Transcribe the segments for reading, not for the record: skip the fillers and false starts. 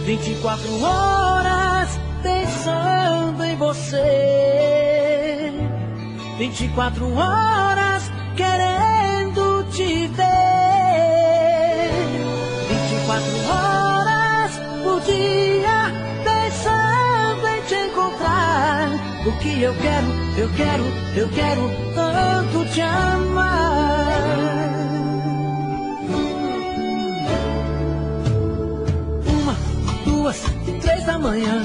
24 horas pensando em você, 24 horas querendo te ver, 24 horas por dia pensando em te encontrar. Porque eu quero tanto te amar. 1, 2, 3 da manhã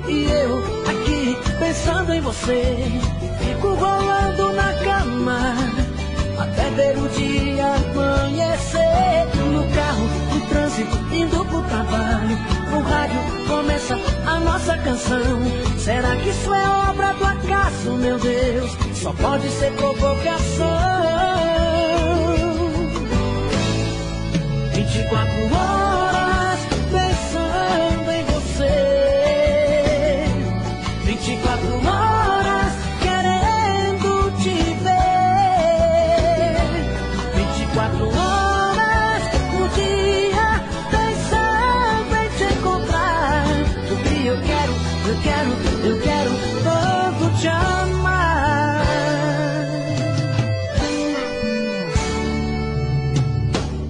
e eu aqui pensando em você. Fico rolando na cama até ver o dia amanhecer. No carro, no trânsito, indo pro trabalho, no rádio começa a nossa canção. Será que isso é obra do acaso, meu Deus? Só pode ser provocação. 24 horas pensando em você, 24 horas querendo te ver, 24 horas por dia pensando em te encontrar. Porque eu quero tanto te amar.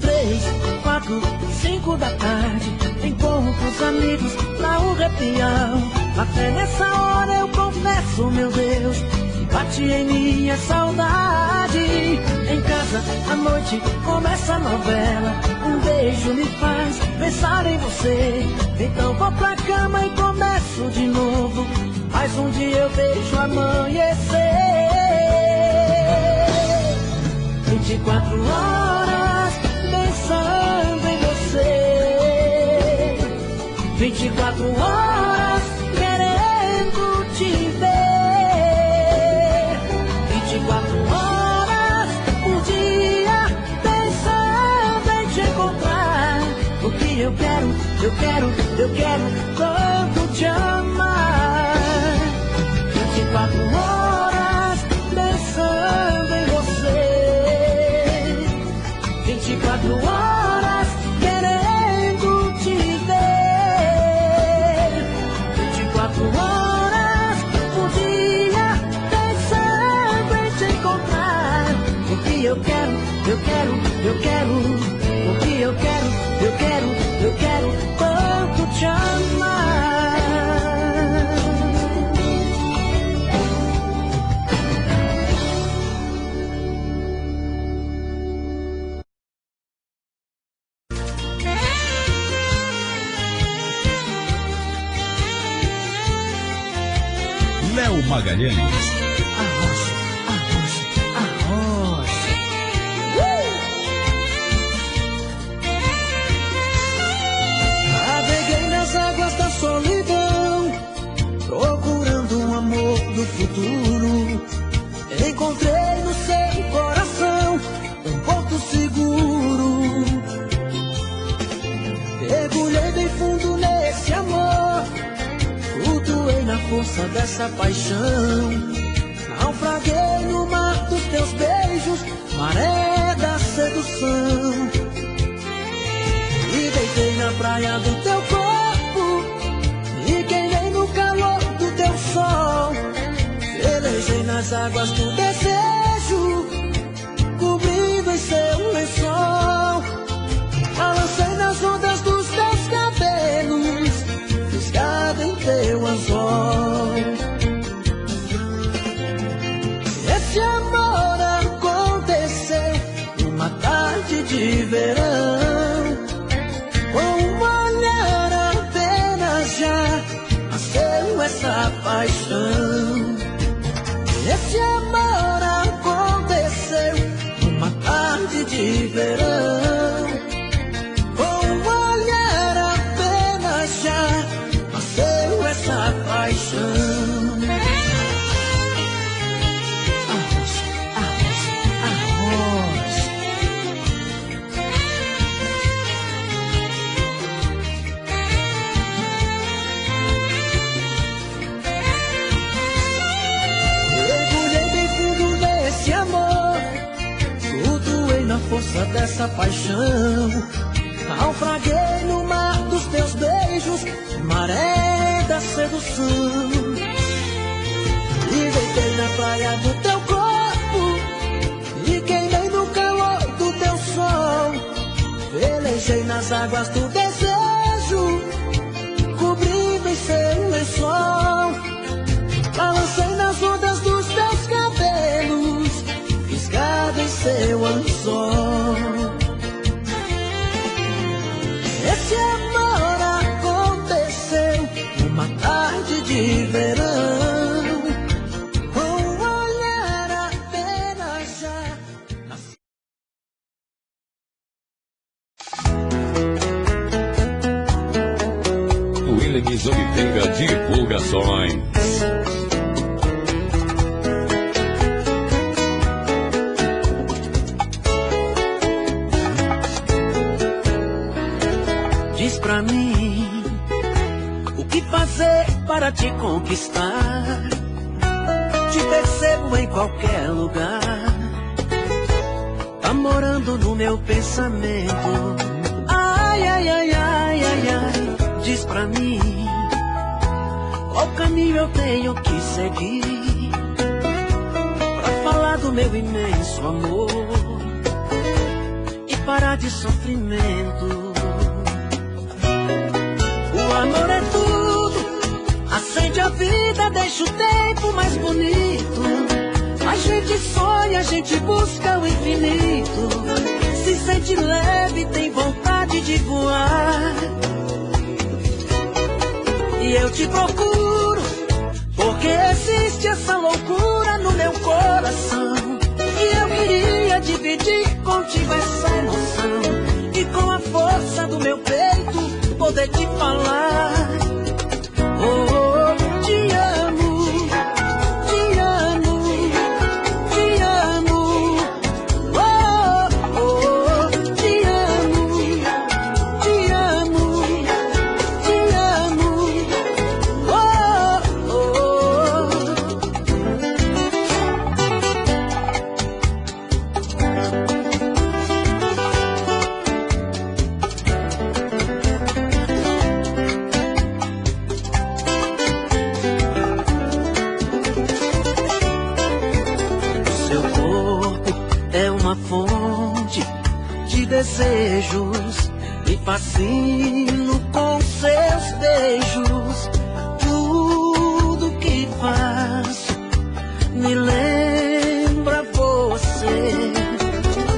3, 4, 5 da tarde, encontro os amigos lá o repião. Até nessa hora eu confesso, meu Deus, que bate em mim a saudade. Em casa, à noite, começa a novela. Um beijo me faz pensar em você. Então vou pra cama e começo de novo. Mais um dia eu vejo amanhecer. 24 horas pensando em você, 24 horas querendo te ver, 24 horas por dia pensando em te encontrar. Porque eu quero tanto te amar. 24 horas pensando em você, 24 horas querendo te ver, 24 horas por dia pensando em te encontrar. Porque eu quero, porque eu quero tanto te amar. Léo Magalhães. Arrocha. Naveguei nas águas da solidão, procurando um amor do futuro. Encontrei no seu coração um porto seguro. Mergulhei bem fundo nesse amor, flutuei na força dessa paixão. Naufraguei no mar dos teus beijos, maré da sedução. E deitei na praia do teu corpo, e queimei no calor do teu sol. Velejei nas águas do desejo, cobrindo em seu lençol. Balancei nas ondas dos teus cabelos, fisgado em teu anzol. Esse amor aconteceu numa tarde de verão, com um olhar apenas já nasceu essa paixão. Esse amor aconteceu numa tarde de verão, com um olhar apenas já nasceu essa paixão. Força dessa paixão, naufraguei no mar dos teus beijos, maré da sedução. E deitei na praia do teu corpo, e queimei no calor do teu sol. Velejei nas águas do desejo, cobrindo em seu lençol. Balancei nas ondas dos teus cabelos, fisgado em seu anzol. Esse amor aconteceu numa tarde de verão, com um olhar apenas já. Williams Oliveira Divulgações. Diz pra mim o que fazer para te conquistar. Te percebo em qualquer lugar, tá morando no meu pensamento. Ai, ai, ai, ai, ai, ai. Diz pra mim qual caminho eu tenho que seguir pra falar do meu imenso amor e parar de sofrimento. O amor é tudo, acende a vida, deixa o tempo mais bonito. A gente sonha, a gente busca o infinito, se sente leve, tem vontade de voar. E eu te procuro, porque existe essa loucura no meu coração. E eu queria dividir contigo essa emoção, e com a força do meu peito poder te falar. Oh, oh, te amo, te amo, te amo. Oh, oh, te amo, te amo, te amo. Oh, fonte de desejos, me fascino com seus beijos. Tudo que faço me lembra você.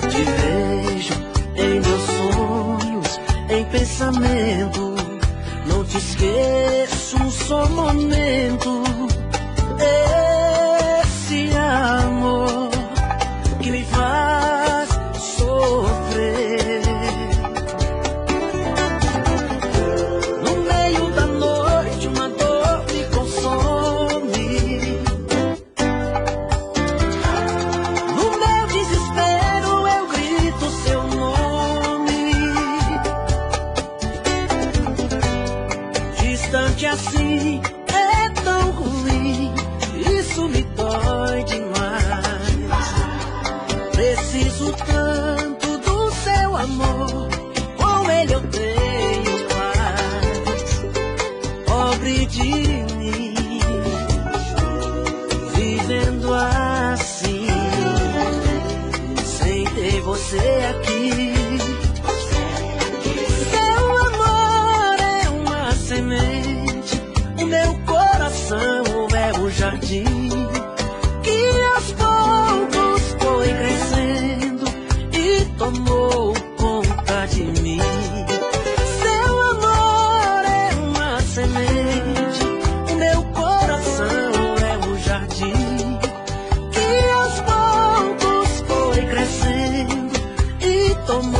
Te vejo em meus sonhos, em pensamento. Não te esqueço um só momento. Esse amor que me faz sofrer. No meio da noite uma dor me consome. No meu desespero eu grito seu nome. Distante assim é tão ruim, isso me dói demais. Preciso tanto do seu amor, com ele eu tenho paz. Pobre de mim, vivendo assim, sem ter você aqui. Seu amor é uma semente, o meu coração é o jardim que aos poucos foi crescendo e tomou conta de mim. Seu amor é uma semente, o meu coração é o jardim que aos poucos foi crescendo e tomou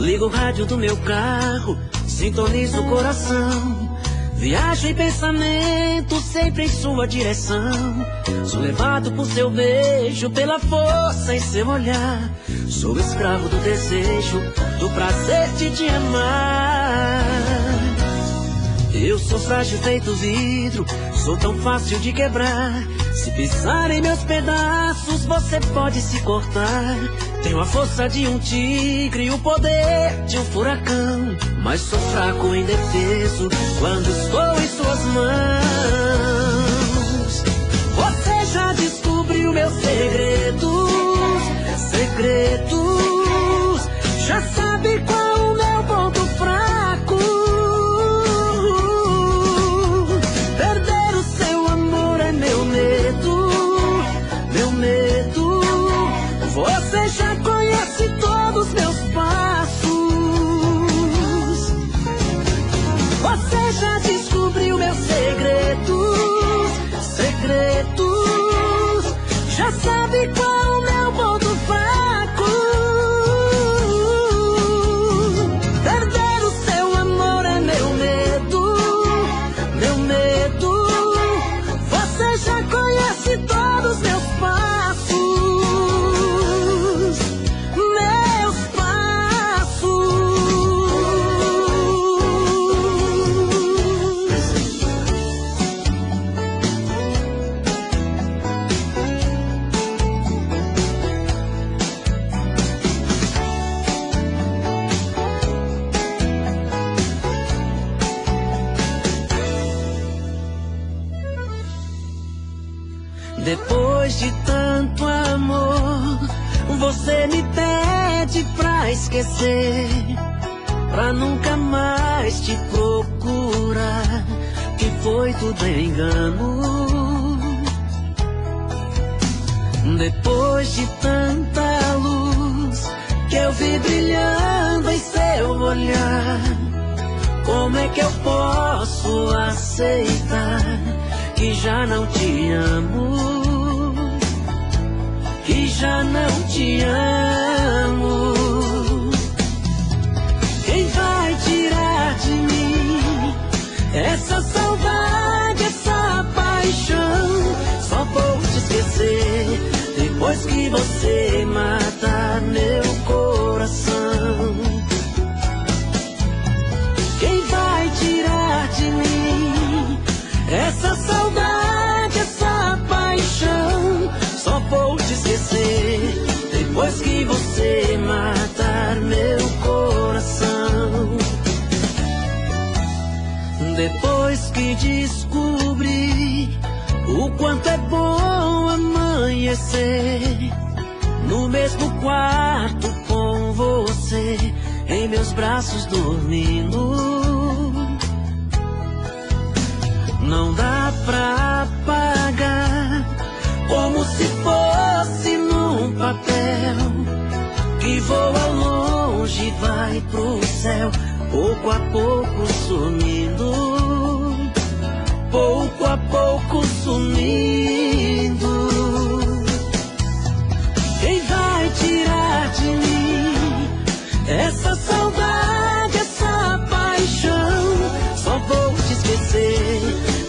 Ligo o rádio do meu carro, sintonizo o coração. Viajo em pensamento sempre em sua direção. Sou levado por seu beijo, pela força em seu olhar. Sou escravo do desejo, do prazer de te amar. Eu sou frágil feito vidro, sou tão fácil de quebrar. Se pisar em meus pedaços, você pode se cortar. Tenho a força de um tigre, o poder de um furacão. Mas sou fraco e indefeso quando estou em suas mãos. Você já descobriu meus segredos, segredos. Já sabe qual o meu ponto fraco. Perder o seu amor é meu medo, meu medo. Você já conhece todos meus passos. Você já descobriu meus segredos, segredos. Já sabe qual o meu ponto fraco. Perder o seu amor é meu medo, meu medo. Você já conhece todos meus passos. Depois de tanto amor, você me pede pra esquecer, pra nunca mais te procurar, que foi tudo engano. Depois de tanta luz que eu vi brilhando em seu olhar, como é que eu posso aceitar que já não te amo, que já não te amo? Quem vai tirar de mim essa saudade, essa paixão? Só vou te esquecer depois que você matar meu coração. Quem vai tirar de mim essa saudade, essa paixão? Só vou te esquecer depois que você matar meu coração. Depois que descobri o quanto é bom amanhecer no mesmo quarto com você, em meus braços dormindo, não dá pra apagar, como se fosse num papel que voa longe e vai pro céu, pouco a pouco sumindo, pouco a pouco sumindo. Quem vai tirar de mim essa saudade, essa paixão? Só vou te esquecer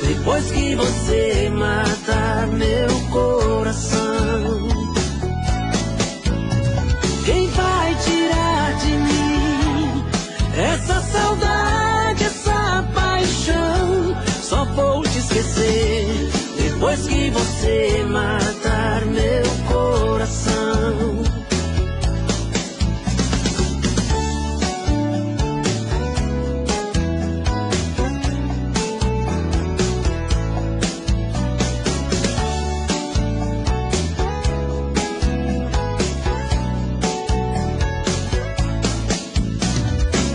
depois que você matar meu coração. Quem vai tirar de mim essa saudade, essa paixão? Só vou te esquecer depois que você matar meu coração.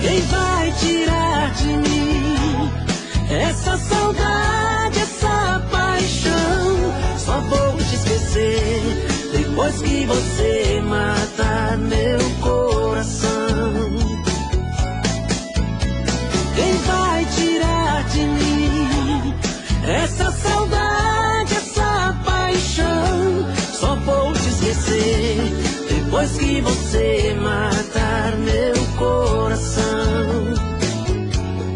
Quem vai tirar de mim essa saudade, essa paixão? Só vou te esquecer depois que você matar meu coração. Quem vai tirar de mim essa saudade, essa paixão? Só vou te esquecer depois que você matar meu coração.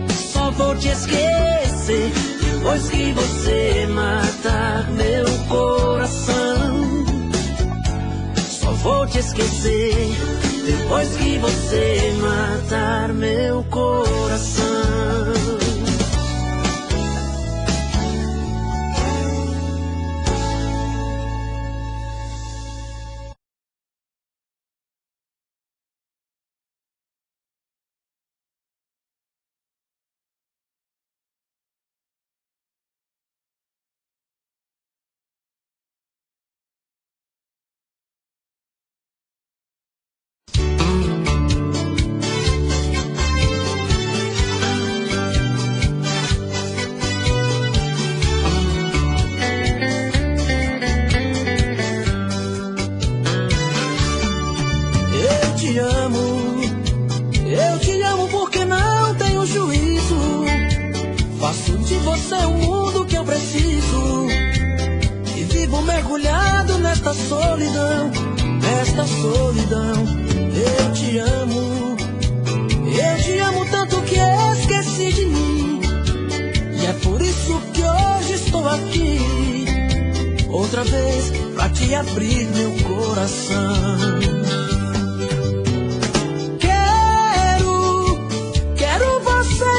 Só vou te esquecer depois que você matar meu coração. Só vou te esquecer depois que você matar meu coração. Eu te amo porque não tenho juízo. Faço de você o mundo que eu preciso. E vivo mergulhado nesta solidão, nesta solidão. Eu te amo tanto que esqueci de mim. E é por isso que hoje estou aqui, outra vez pra te abrir meu coração.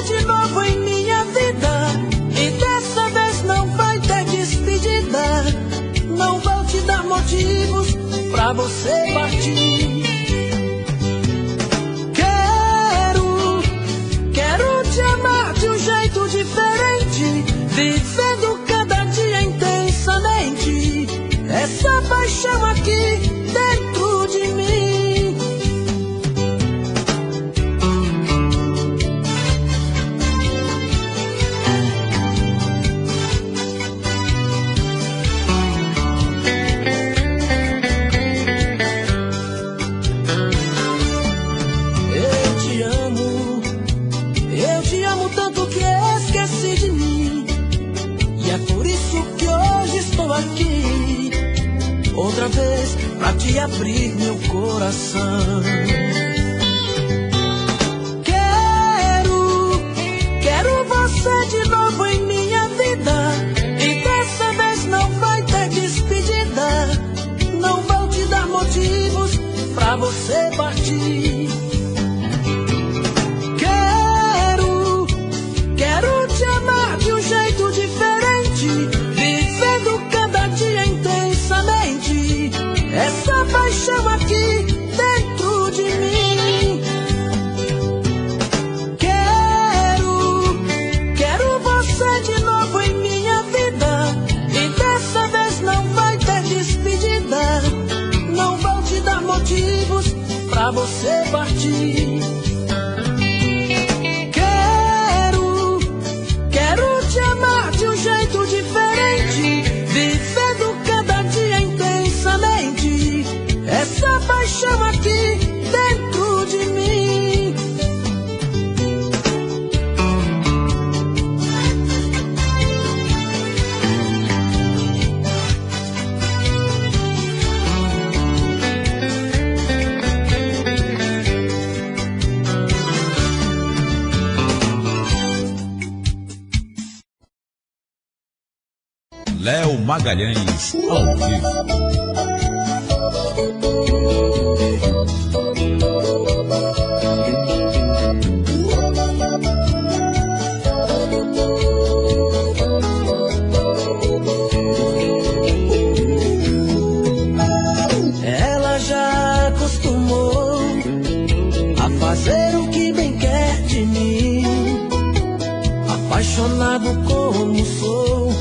De novo em minha vida, e dessa vez não vai ter despedida. Não vou te dar motivos pra você partir. Quero te amar de um jeito diferente, vivendo cada dia intensamente essa paixão aqui dentro de mim. Aqui, outra vez pra te abrir meu coração. Quero você de novo em minha vida, e dessa vez não vai ter despedida. Não vou te dar motivos pra você partir. Quero te amar de um jeito diferente, essa paixão aqui dentro de mim. Quero você de novo em minha vida, e dessa vez não vai ter despedida. Não vou te dar motivos pra você partir. Quero te amar de um jeito diferente, vivendo cada dia intensamente essa paixão aqui dentro de mim. Léo Magalhães ao vivo. Ela já acostumou a fazer o que bem quer de mim. Apaixonado como sou,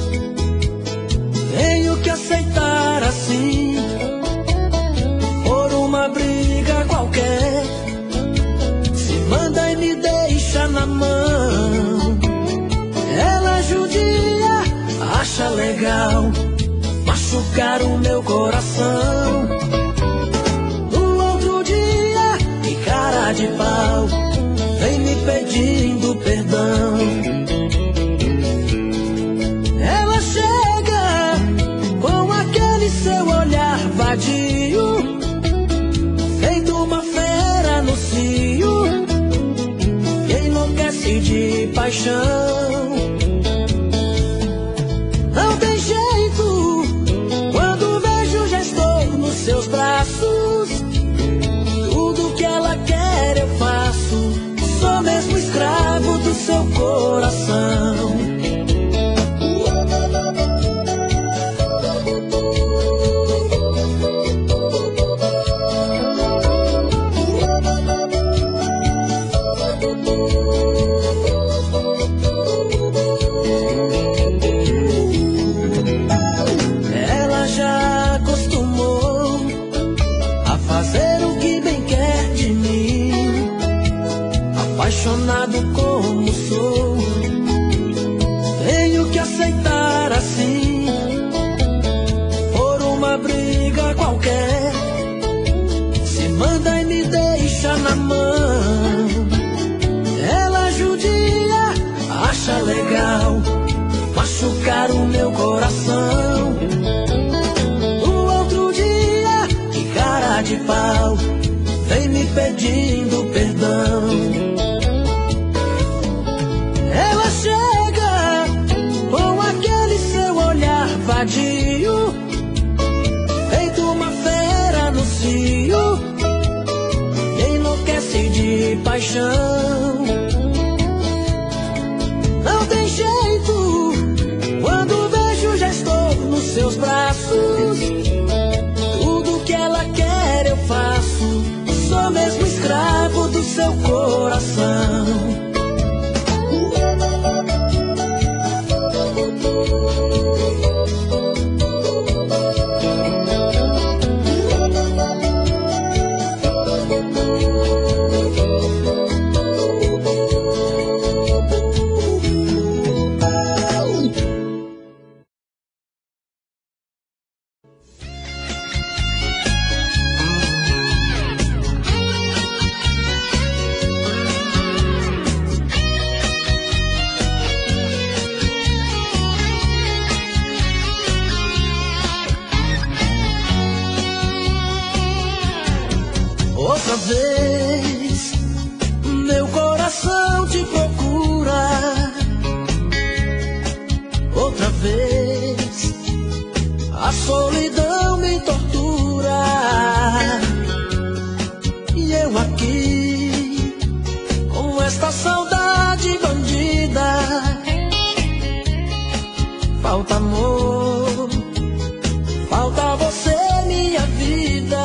tenho que aceitar assim. Por uma briga qualquer, se manda e me deixa na mão. Ela judia, acha legal machucar o meu coração. No outro dia, que cara de pau, vem me pedindo perdão. Ela chega com aquele seu olhar vadio, paixão. Não tem jeito, quando vejo já estou nos seus braços. Tudo que ela quer eu faço, sou mesmo escravo do seu coração. Ela já acostumou a fazer o que bem quer de mim. Apaixonado como sou, tenho que aceitar assim. Por uma briga qualquer, se manda e me deixa na mão. Ela judia, acha legal machucar o meu coração. O outro dia, que cara de pau, vem me pedindo perdão. Ela chega com aquele seu olhar vadio, feito uma fera no cio, e enlouquece de paixão. Não tem jeito, quando vejo já estou nos seus braços. Tudo que ela quer eu faço, sou mesmo escravo do seu coração. Outra vez, meu coração te procura. Outra vez, a solidão me tortura. E eu aqui, com esta saudade bandida. Falta amor, falta você, minha vida.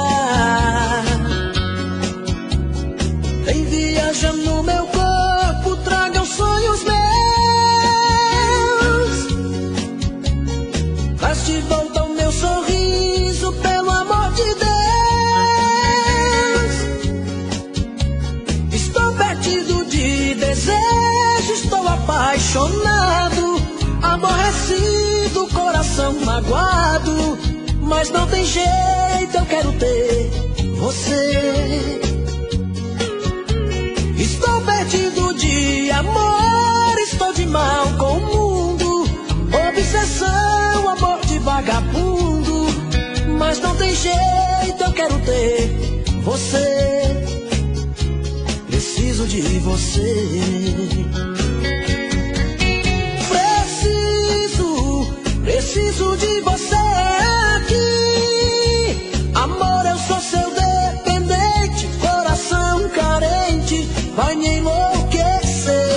Vem viaja no meu corpo, traga os sonhos meus. Traz de volta o meu sorriso, pelo amor de Deus. Estou perdido de desejo, estou apaixonado, aborrecido, coração magoado. Mas não tem jeito, eu quero ter você. Estou perdido de amor, estou de mal com o mundo. Obsessão, amor de vagabundo. Mas não tem jeito, eu quero ter você. Preciso de você. Preciso de você aqui. Amor, eu sou seu dependente, coração carente, vai me enlouquecer.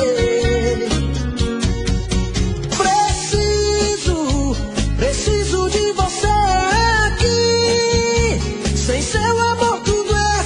Preciso de você aqui. Sem seu amor tudo é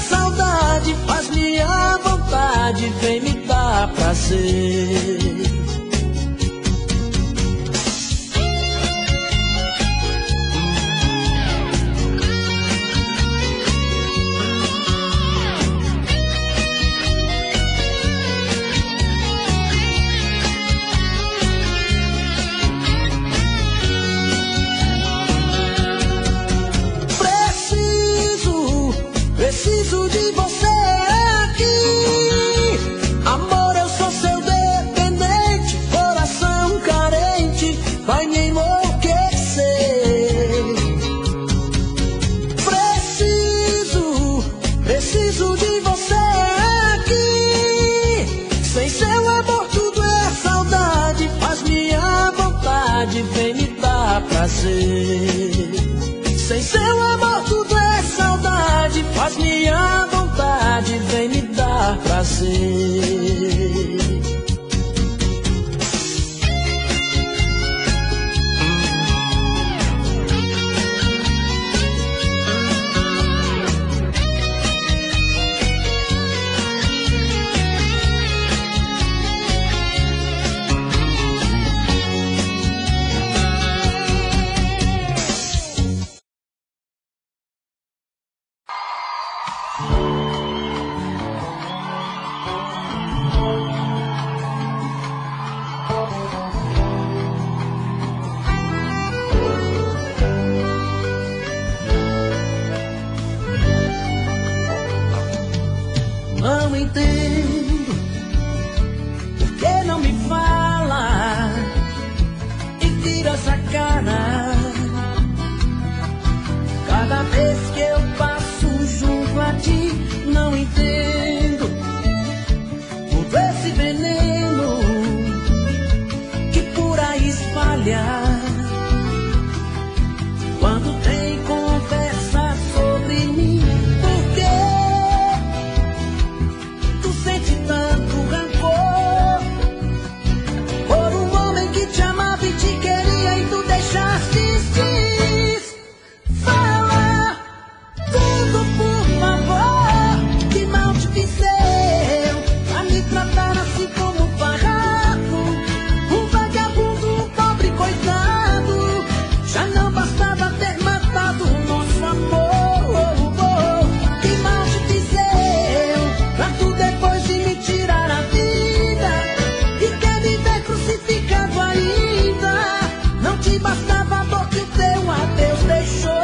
Não entendo por que não me fala e vira essa cara. Cada vez que eu passo junto a ti, não entendo todo esse veneno que por aí espalha. Quando tem conversa sobre mim, por que tu sente tanto rancor por um homem que te amava e te queria e tu deixaste ir? Fala tudo, por favor. Que mal te fiz eu a me tratar assim como um farrapo, um vagabundo, um pobre coitado. Já não bastava ter matado o nosso amor. Que mal te fiz eu pra tu depois de me tirar a vida e quer me ver crucificado ainda. Não te bastava a dor que o teu adeus deixou.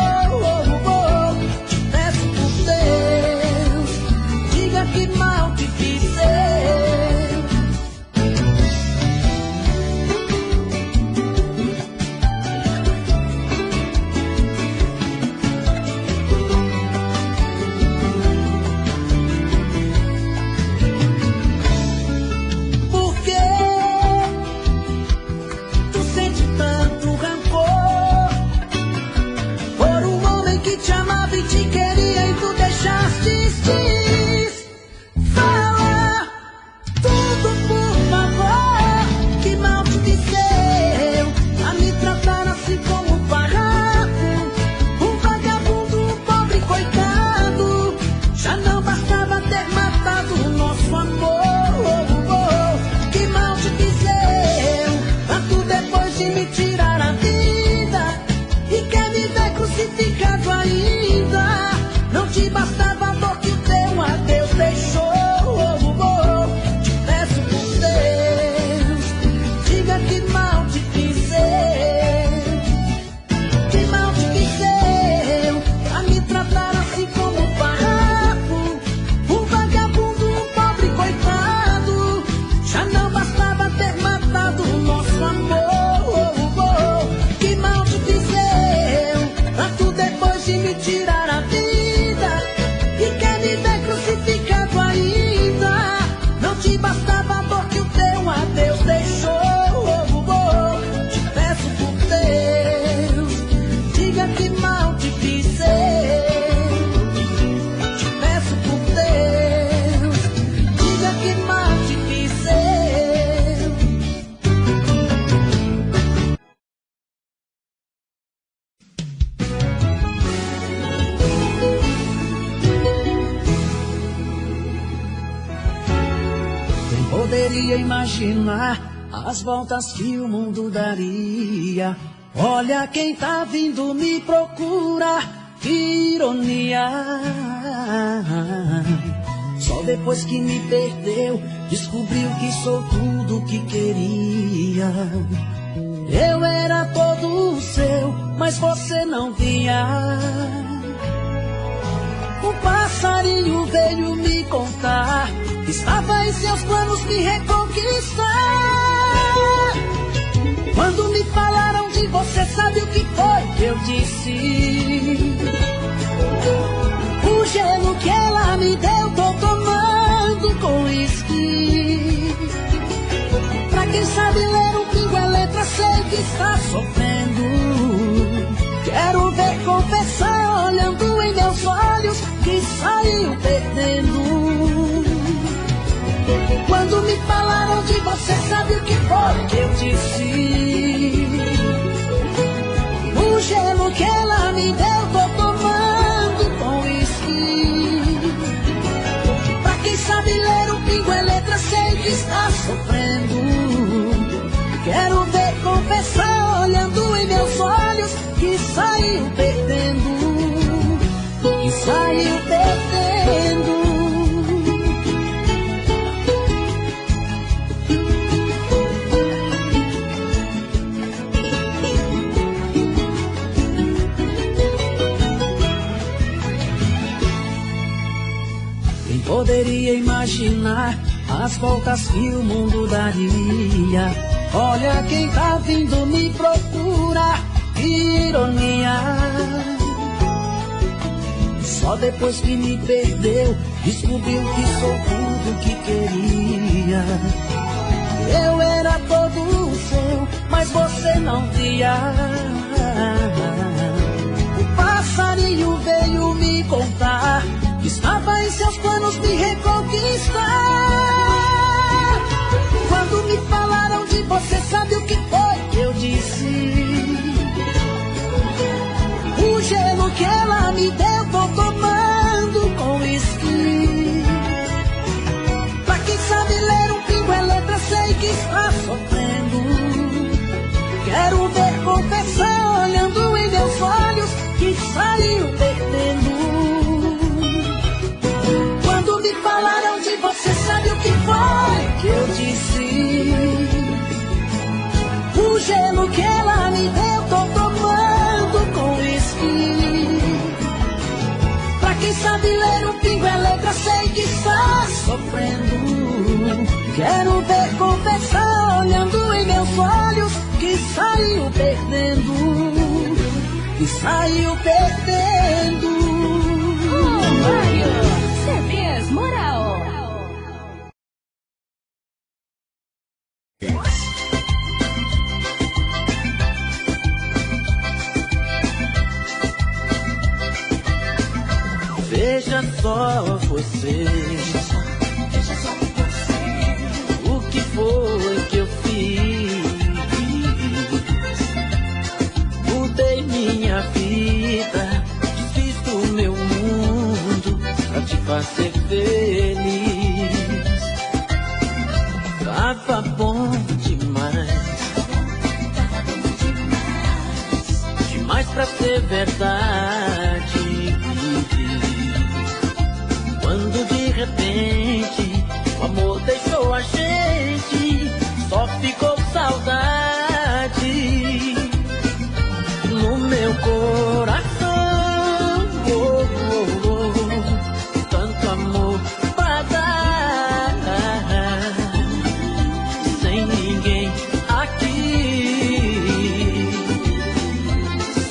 Te peço por Deus, diga que mal te fiz eu. Por que tu sente tanto rancor por um homem que te amava e te queria e tu deixaste ir? Fala tudo, por favor. Que mal te fiz eu a me tratar assim como um farrapo, um vagabundo, um pobre coitado. Já não bastava ter matado o nosso amor. Que mal te fiz eu pra tu depois de me tirar a vida e quer me ver crucificado ainda. Não te bastava a dor que o teu adeus deixou. Te peço por Deus, diga que mal te fiz eu. Que mal te fiz eu pra me tratar assim como um farrapo, um vagabundo, um pobre coitado. Já não bastava ter matado o nosso amor. Que mal te fiz eu pra tu depois de me tirar a vida e quer me ver crucificado ainda. Não te bastava a dor que o teu adeus deixou. Te peço por Deus, diga que mal te fiz eu. Te peço por Deus, diga que mal te fiz eu. Quem poderia imaginar as voltas que o mundo daria? Olha quem tá vindo me procurar, que ironia. Só depois que me perdeu, descobriu que sou tudo o que queria. Eu era todo seu, mas você não via. Um passarinho veio me contar que estava em seus planos me reconquistar. Quando me falaram de você, sabe o que foi que eu disse? O gelo que ela me deu, tô tomando com uísque. Pra quem sabe ler um pingo é letra, sei que está sofrendo. Quero ver confessar, olhando em meus olhos, que saiu perdendo. Quando me falaram de você, sabe o que foi que eu disse? O gelo que ela me deu, tô tomando com uísque. Pra quem sabe ler um pingo é letra, sei que está sofrendo. Quero ver confessar, olhando em meus olhos, que saiu perdendo. Que saiu perdendo. Quem poderia imaginar as voltas que o mundo daria? Olha quem tá vindo me procurar, que ironia. Só depois que me perdeu, descobriu que sou tudo que queria. Eu era todo seu, mas você não via. O passarinho veio me contar que estava em seus planos me reconquistar. Quando me falaram de você, sabe o que foi que eu disse? O gelo que ela me deu, tô tomando com uísque. Pra quem sabe ler um pingo é letra, sei que está sofrendo. Quero ver confessar olhando em meus olhos que saiu perdendo. Quando me falaram de você, sabe o que foi que eu disse? O gelo que ela me deu, tô tomando com uísque. Pra quem sabe ler um pingo é letra, sei que está sofrendo. Quero ver confessar olhando em meus olhos que saiu perdendo. Que saiu perdendo. Mário, você fez moral. Veja só você, o que foi que eu fiz? Mudei minha vida, desfiz do meu mundo pra te fazer feliz. Tava bom demais, demais pra ser verdade. Quando de repente o amor deixou a gente, só ficou saudade no meu coração. Oh, oh, oh, tanto amor pra dar, sem ninguém aqui,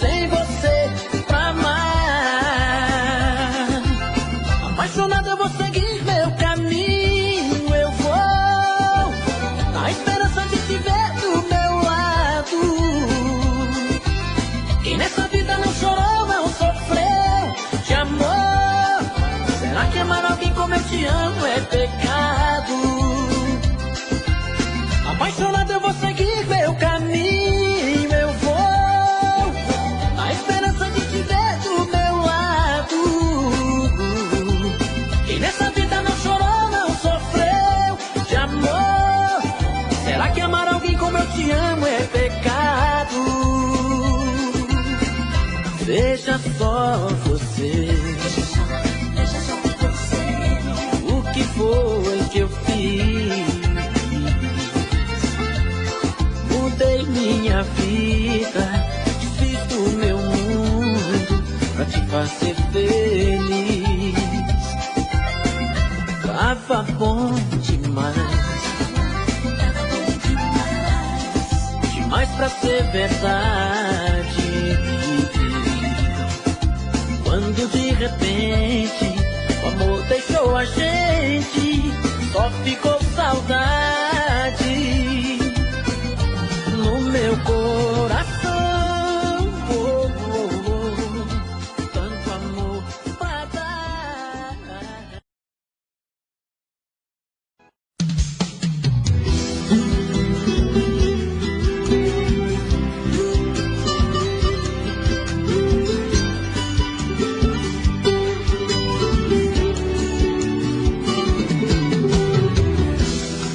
sem você pra amar. Apaixonado eu vou seguir meu caminho, eu vou na esperança de te ver do meu lado. Quem nessa vida não chorou, não sofreu de amor. Será que amar alguém como eu te amo é pecado? Apaixonado eu vou seguir meu caminho, eu vou na esperança de te ver do meu lado. Quem nessa vida não chorou, não sofreu de amor. Será que amar alguém como eu te amo é pecado? Veja só você, o que foi que eu fiz? Mudei minha vida, desfiz do meu mundo pra te fazer feliz. Tava bom demais, demais pra ser verdade. Quando de repente o amor deixou a gente, só ficou saudade no meu coração. Oh, oh, oh, tanto amor pra dar.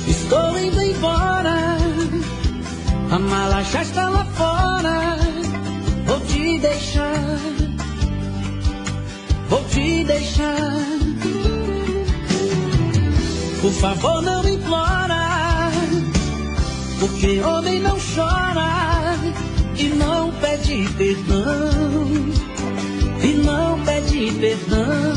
Estou indo embora, a mala já está lá fora. Vou te deixar, vou te deixar. Por favor, não implora, porque homem não chora e não pede perdão, e não pede perdão.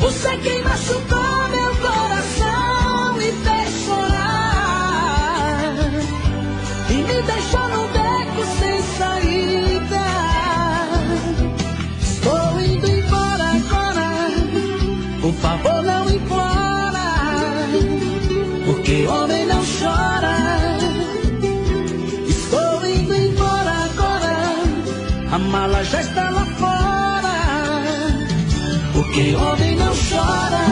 Você quem machucou meu coração e fez chorar, e me deixou num beco sem saída. Estou indo embora agora, por favor não implora, porque homem não chora. Estou indo embora agora, a mala já está lá fora, porque homem não chora.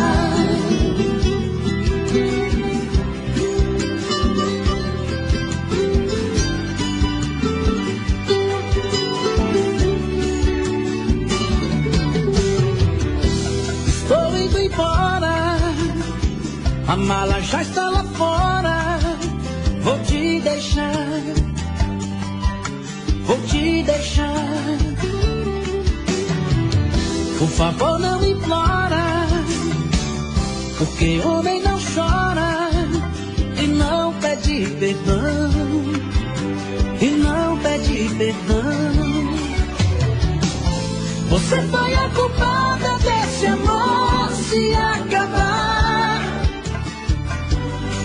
Estou indo embora, a mala já está lá fora. Vou te deixar, vou te deixar. Por favor não implora, porque homem não chora e não pede perdão, e não pede perdão. Você foi a culpada desse amor se acabar.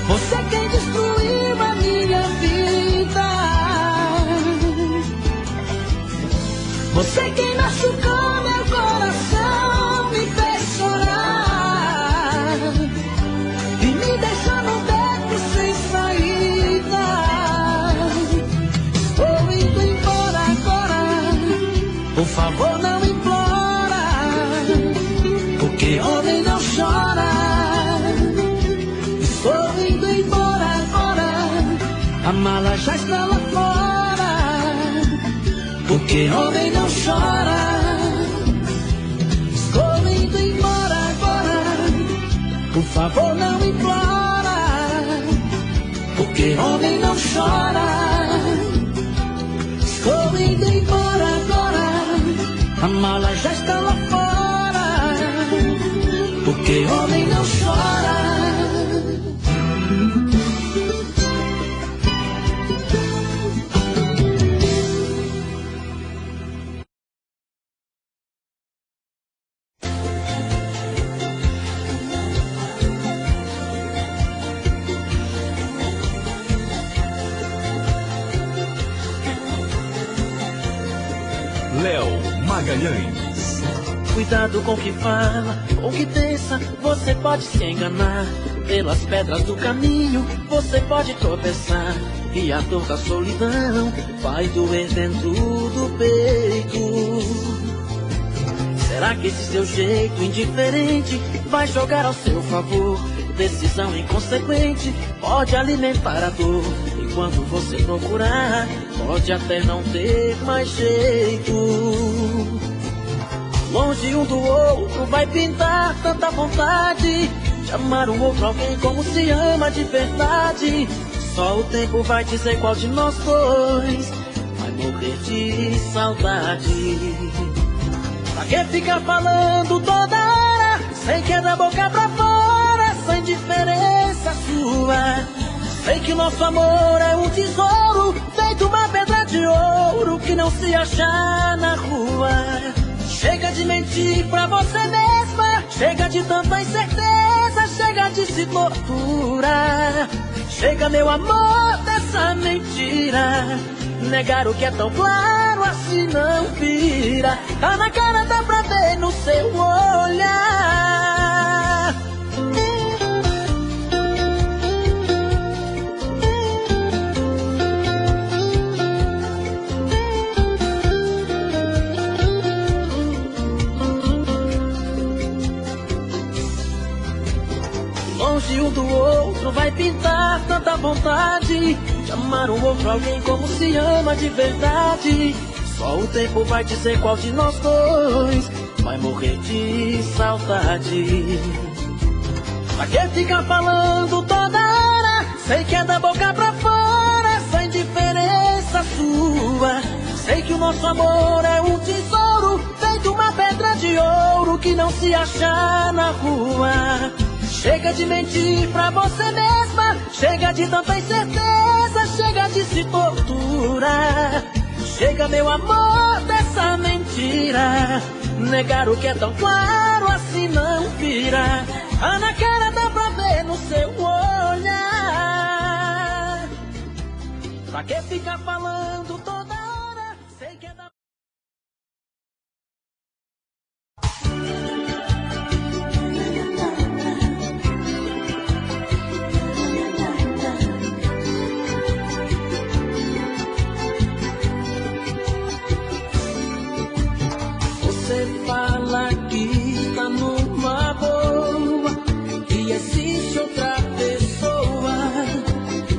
Você quem destruiu a minha vida. Você quem machucou meu coração, me fez chorar e me deixou no beco sem saída. Estou indo embora agora, por favor não implora, porque homem não chora. Estou indo embora agora, a mala já está lá fora, porque homem não chora. Estou indo embora agora, por favor não implora, porque homem não chora. Estou indo embora agora, a mala já está lá fora, porque homem não chora. Léo Magalhães. Cuidado com o que fala, com o que pensa, você pode se enganar. Pelas pedras do caminho, você pode tropeçar, e a dor da solidão vai doer dentro do peito. Será que esse seu jeito indiferente vai jogar ao seu favor? Decisão inconsequente pode alimentar a dor, e quando você procurar, pode até não ter mais jeito. Longe um do outro vai pintar tanta vontade de amar um outro alguém como se ama de verdade. Só o tempo vai dizer qual de nós dois vai morrer de saudade. Pra que ficar falando toda hora, sem que é da boca pra fora, sem diferença sua? Sei que nosso amor é um tesouro, feito uma pedra de ouro que não se acha na rua. Chega de mentir pra você mesma, chega de tanta incerteza, chega de se torturar. Chega, meu amor, dessa mentira. Negar o que é tão claro assim não vira. Tá na cara, dá pra ver no seu olhar. Longe um do outro vai pintar tanta vontade de amar um outro alguém como se ama de verdade. Só o tempo vai dizer qual de nós dois vai morrer de saudade. Pra que ficar falando toda hora, sei que é da boca pra fora, sem diferença sua. Sei que o nosso amor é um tesouro, feito uma pedra de ouro que não se acha na rua. Chega de mentir pra você mesma, chega de tanta incerteza, chega de se torturar. Chega, meu amor, dessa mentira. Negar o que é tão claro assim não vira. que ficar falando toda hora? Sei que é da... Você fala que tá numa boa, que existe outra pessoa,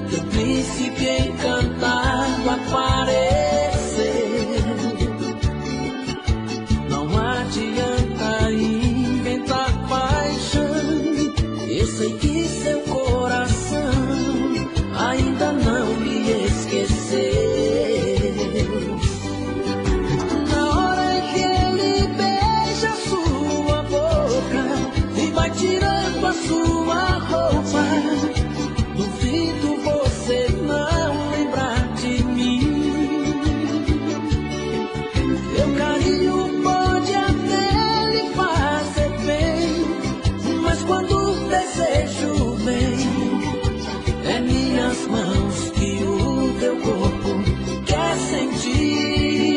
que o príncipe encantado apareceu. Não adianta inventar paixão, eu sei que seu coração ainda não me esqueceu. Tirando a sua roupa, duvido você não lembrar de mim. Meu carinho pode até lhe fazer bem, mas quando o desejo vem, é minhas mãos que o teu corpo quer sentir.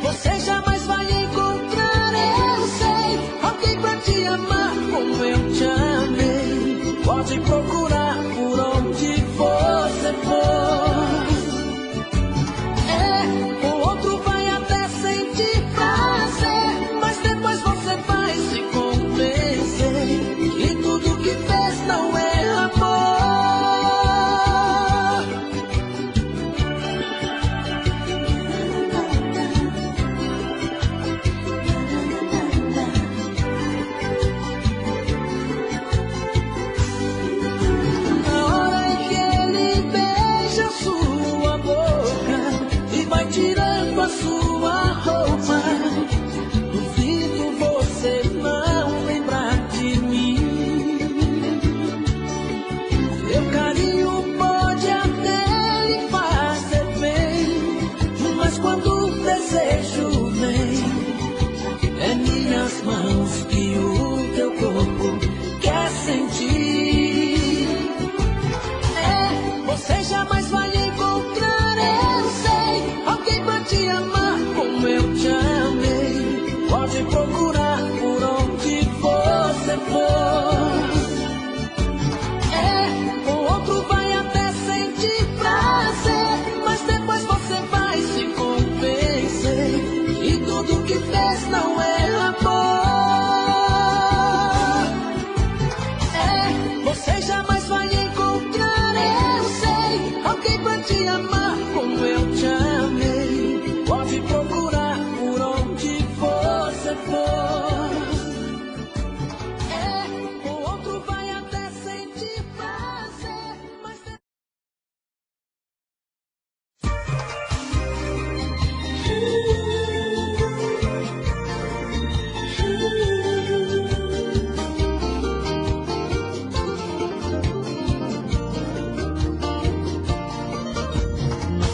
Você jamais vai encontrar, eu sei, alguém pra te amar como eu te amei. Pode procurar por onde você for. O outro vai até sentir prazer, mas depois você vai se convencer que tudo que fez não é amor. Tirando a sua roupa, duvido você não lembrar de mim. Meu carinho pode até lhe fazer bem, mas quando o desejo vem, é minhas mãos que o teu corpo quer sentir. Você jamais vai encontrar, eu sei, alguém pra te amar como eu te amei. Pode procurar por onde você for. O outro vai até sentir prazer, mas depois você vai se convencer que tudo que fez não é amor. Você jamais vai encontrar, eu sei, alguém pra te amar como eu te amei. Pode procurar por onde você for. O outro vai até sentir prazer, mas...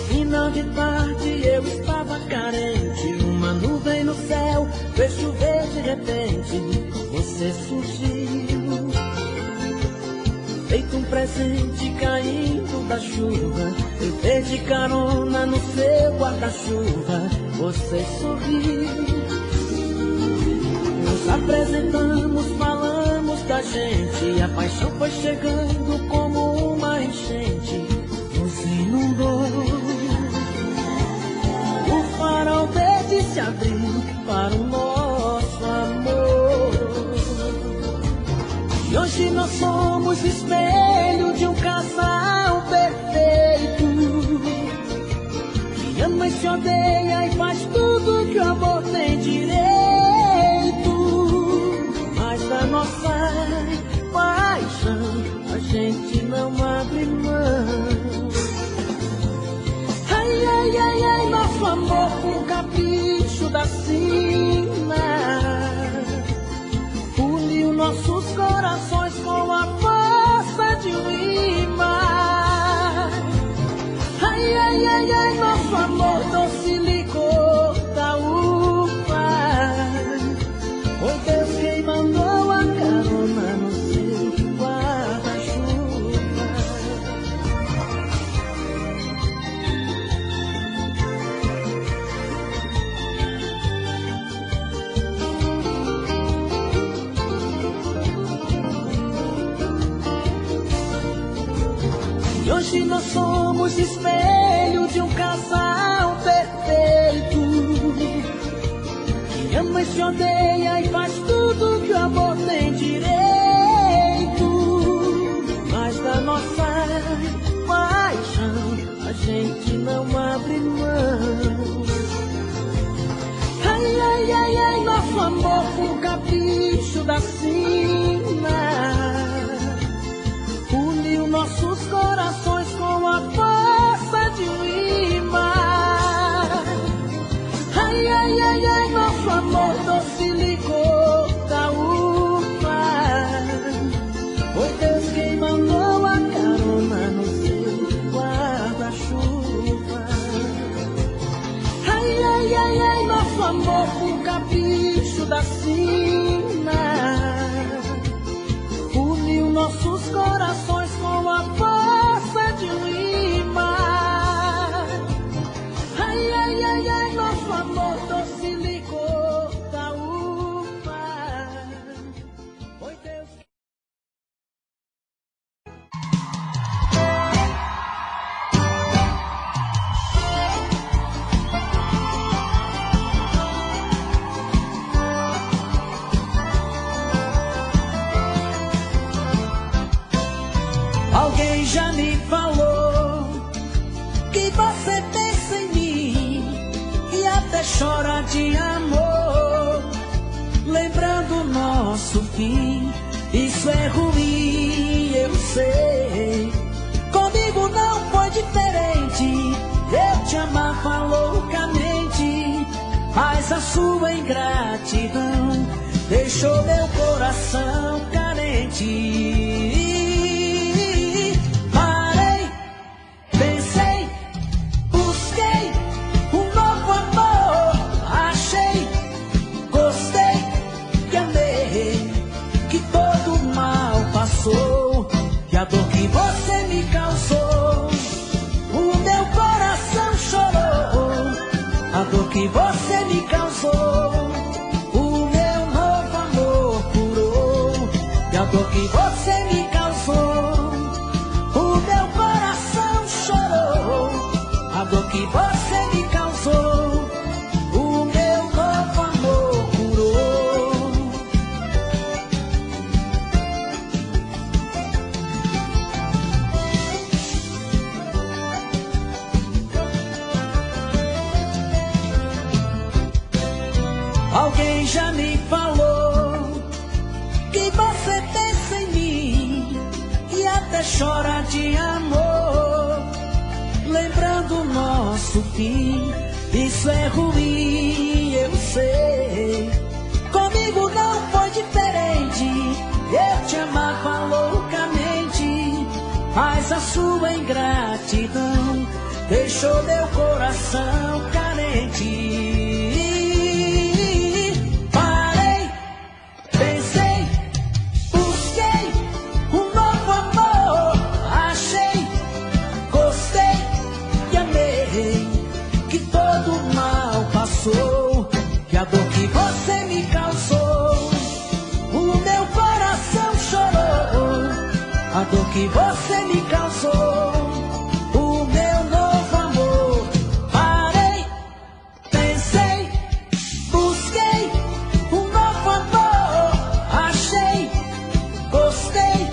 Final de tarde eu estava carente, uma nuvem no céu fez chover de repente. Você surgiu, feito um presente caindo da chuva. Eu dei de carona no seu guarda-chuva. Você sorriu, nos apresentamos, falamos da gente. A paixão foi chegando como uma enchente, nos inundou. O farol verde se abriu para o nosso amor. E hoje nós somos espelho de um casal perfeito, que ama e se odeia e faz tudo que o amor tem direito. Mas da nossa paixão a gente não abre mão. Ai, ai, ai, ai, nosso amor com capricho da sina uniu nossos corações com a força de um imã. Ai, ai, ai, ai, nosso amor doce licor da uva. Foi Deus quem mandou a carona no seu guarda-chuva. Hoje nós somos espelho de um casal perfeito, que ama e se odeia e faz tudo que o amor tem direito. Mas da nossa paixão a gente não abre mão. Ai, ai, ai, ai, nosso amor com capricho da sina uniu nossos corações com a força de um imã. Ai, ai, ai, ai, nosso amor docilicou da uva. Foi Deus quem mandou a carona no seu guarda-chuva. Ai, ai, ai, ai, nosso amor com capricho da sina uniu nossos corações com a força de um imã. Ai, ai, ai, ai, nosso amor docilicou da uva. Foi Deus. Alguém já me falou que você pensa em mim e até chora de amor, lembrando o nosso fim. Isso é ruim, eu sei. Comigo não foi diferente. Eu te amava loucamente, mas a sua ingratidão deixou meu coração carente. E a dor que você me causou, o meu coração chorou. A dor que você me causou, o meu novo amor curou. E a dor que você me causou, o meu coração chorou. A dor que você me causou, o meu novo amor curou. Alguém já me falou que você pensa em mim e até chora de amor, lembrando o nosso fim. Isso é ruim, eu sei. Comigo não foi diferente. Eu te amava loucamente, mas a sua ingratidão deixou meu coração carente. E a dor que você me causou, o meu coração chorou. A dor que você me causou, o meu novo amor. Parei, pensei, busquei um novo amor. Achei, gostei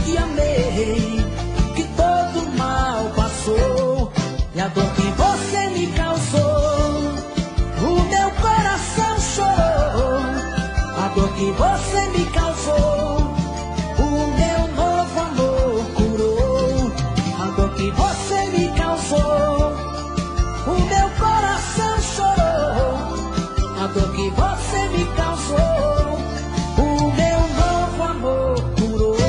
e amei, que todo mal passou. E a dor que você me causou, o meu coração chorou. A dor que você me causou, o meu novo amor curou. A dor que você me causou, o meu coração chorou. A dor que você me causou, o meu novo amor curou.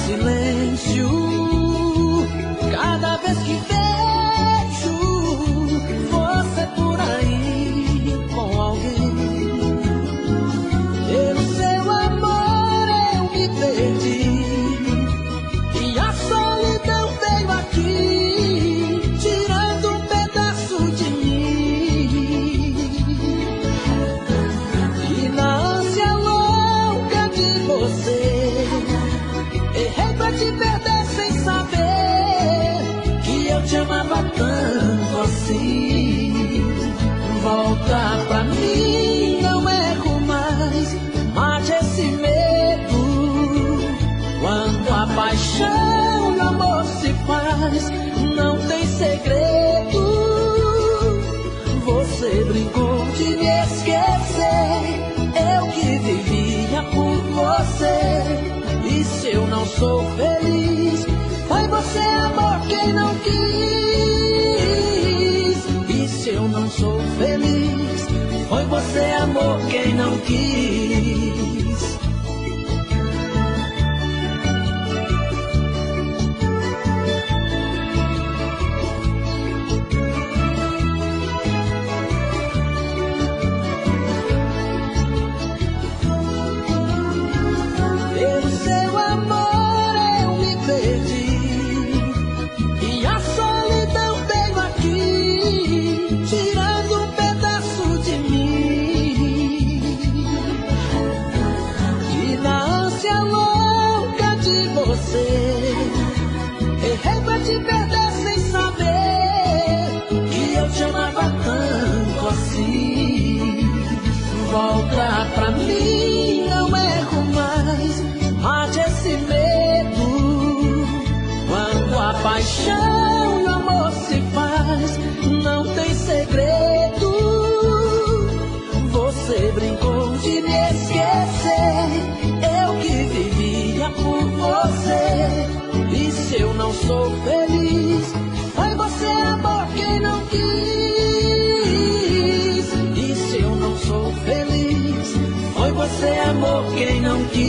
silêncio. Cada vez que vejo você por aí com alguém, pelo seu amor eu me perdi e a solidão veio aqui, tirando um pedaço de mim. E na ânsia louca de você, errei pra te perder sem saber que eu te amava tanto assim. Volta pra mim, não erro mais, mate esse medo. Quando a paixão e o amor se faz, não tem segredo. Você brincou de me esquecer, eu que vivia por você. E se eu não sou feliz, foi você, amor, quem não quis. E se eu não sou feliz, foi você, amor, quem não quis. Pelo seu amor eu me perdi e a solidão veio aqui, tirando um pedaço de mim. E na ânsia louca de você, errei pra te perder sem saber que eu te amava tanto assim. Volta pra mim, não erro mais, mate esse medo. Quando a paixão e o amor se faz, não tem segredo. Você brincou de me esquecer, eu que vivia por você. E se eu não sou feliz, foi você, amor, quem não quis. E se eu não sou feliz, foi você, amor, quem não quis.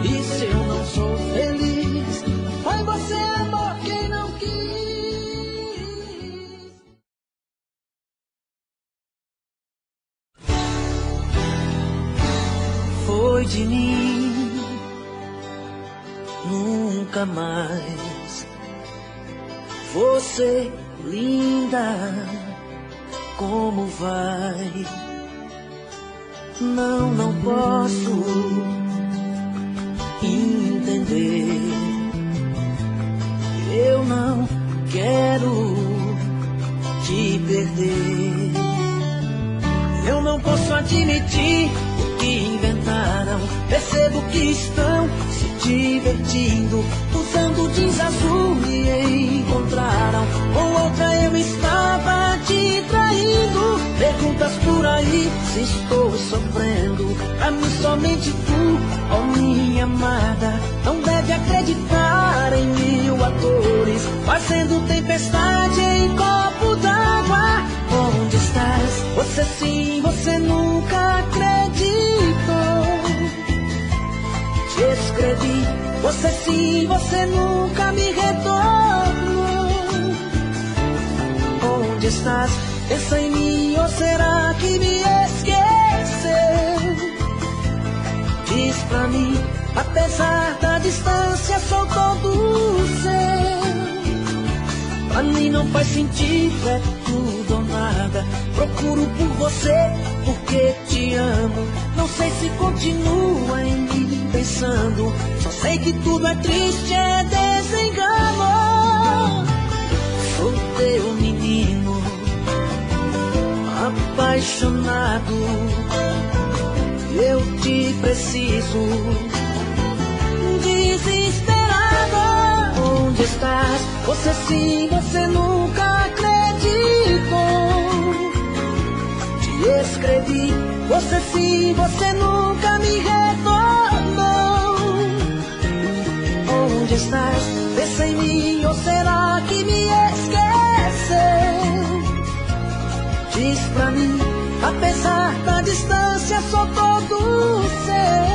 E se eu não sou feliz, foi você, amor, quem não quis. Foi de mim, nunca mais. Você, linda, como vai? Não posso entender. Eu não quero te perder. Eu não posso admitir o que inventaram. Percebo que estão se divertindo, usando jeans azul me encontraram. Com outra eu estava te traindo. Perguntas por aí se estou sofrendo. Pra mim somente tu, ó minha amada, não deve acreditar em mil atores, fazendo tempestade em copo d'água. Onde estás? Você sim, você nunca acreditou. Te escrevi, você sim, você nunca me retornou. Onde estás? Pensa em mim, ou será que me esqueceu? Diz pra mim, apesar da distância, sou todo seu. Pra mim não faz sentido, é tudo ou nada. Procuro por você, porque te amo. Não sei se continua em mim pensando. Só sei que tudo é triste, é desengano. Sou teu menino, apaixonado. Eu te preciso, desesperado. Onde estás? Você sim, você nunca acreditou. Te escrevi, você sim, você nunca me retornou. Onde estás? Pensa em mim, ou será que me esqueceu? Diz pra mim, apesar da distância, sou todo seu.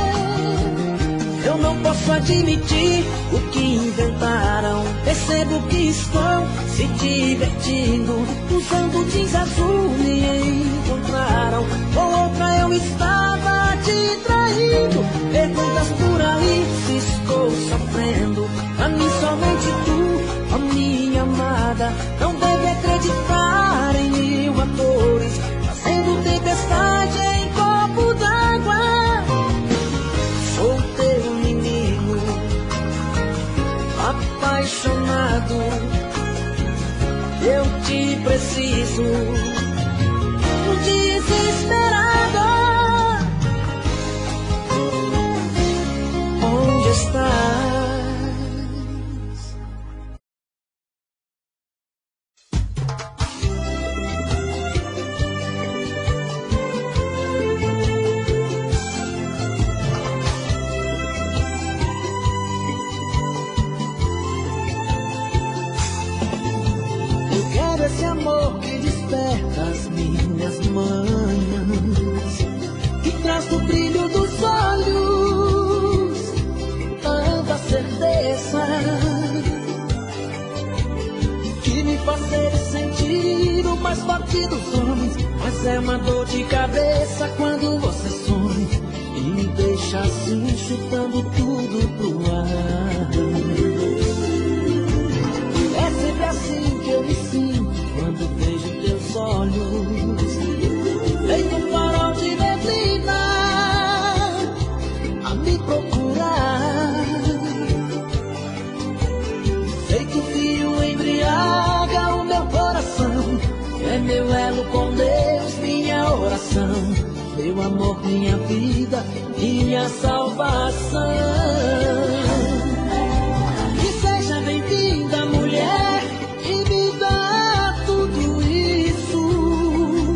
Eu não admitir o que inventaram. Percebo que estão se divertindo, usando jeans azul me encontraram. Com outra eu estava te traindo. Perguntas por aí se estou sofrendo. Pra mim somente tu, a minha amada. Não deve acreditar em mil atores, fazendo tempestade em copo d'água. Sou teu menino, apaixonado. Eu te preciso, desesperada. Onde estás? Esse amor que desperta as minhas manhãs, que traz do brilho dos olhos tanta certeza, que me faz sentir o mais forte dos homens. Mas é uma dor de cabeça quando você some e me deixa assim, chutando tudo pro ar. É sempre assim que eu me sinto quando vejo teus olhos, feito um farol de neblina a me procurar. Feito fio embriaga o meu coração, é meu elo com Deus, minha oração. Meu amor, minha vida, minha salvação. Que seja bem-vinda, mulher, e me dá tudo isso.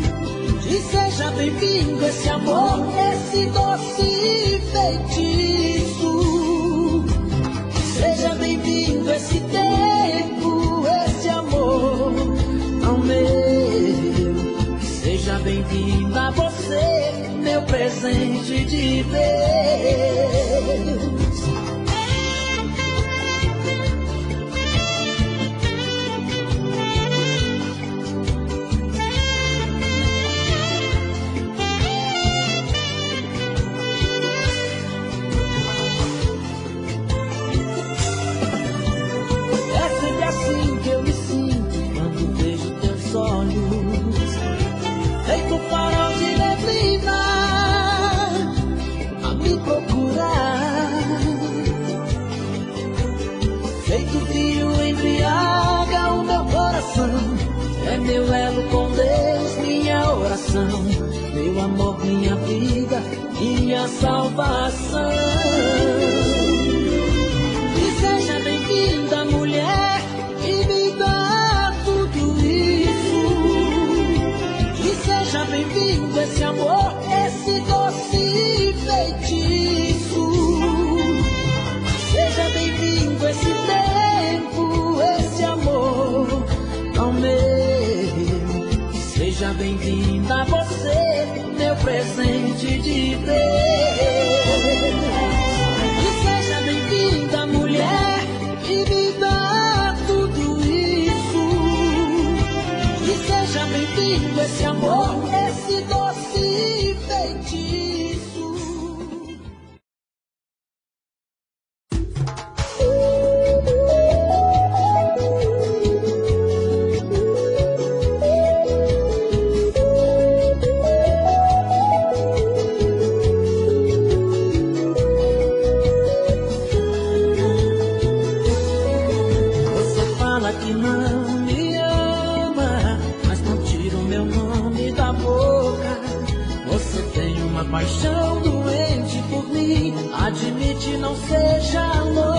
Que seja bem-vindo esse amor, esse doce feitiço. Que seja bem-vindo esse tempo, esse amor ao meu. Que seja bem-vinda você, meu presente de Deus. Feito um farol de neblina a me procurar. Feito fio embriaga o meu coração, é meu elo com Deus, minha oração. Meu amor, minha vida, minha salvação. Que seja bem-vinda, mulher, e me dá tudo isso. Que seja bem-vindo esse amor, esse doce feitiço. Seja bem-vindo esse tempo, esse amor ao meu. Seja bem-vinda você, meu presente de Deus. Que seja bem-vinda, mulher, e me dá tudo isso. Que seja bem-vindo esse amor, esse doce feitiço. Você fala que não me ama, mas não tira o meu nome da boca. Você tem uma paixão doente por mim, admite, não seja louca.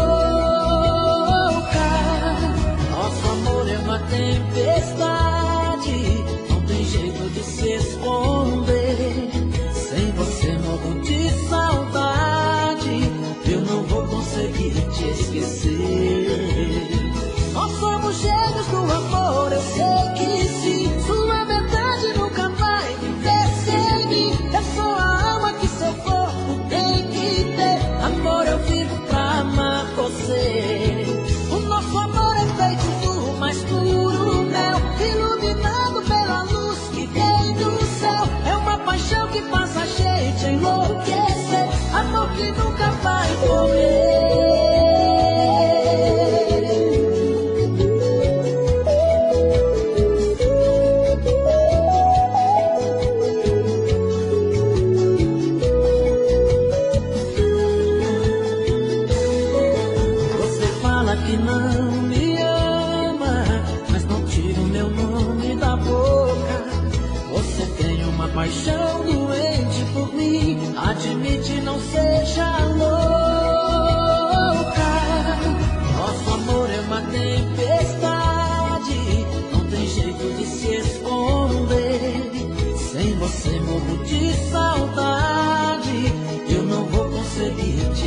Nosso amor é uma tempestade, não tem jeito de se esconder. Sem você morro de saudade, eu não vou conseguir te esquecer. Nós somos gêmeos do amor, eu sei que sim. Sua metade nunca vai viver sem mim. Eu sou a alma que seu corpo tem que ter. Amor, eu vivo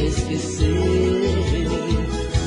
esquecer.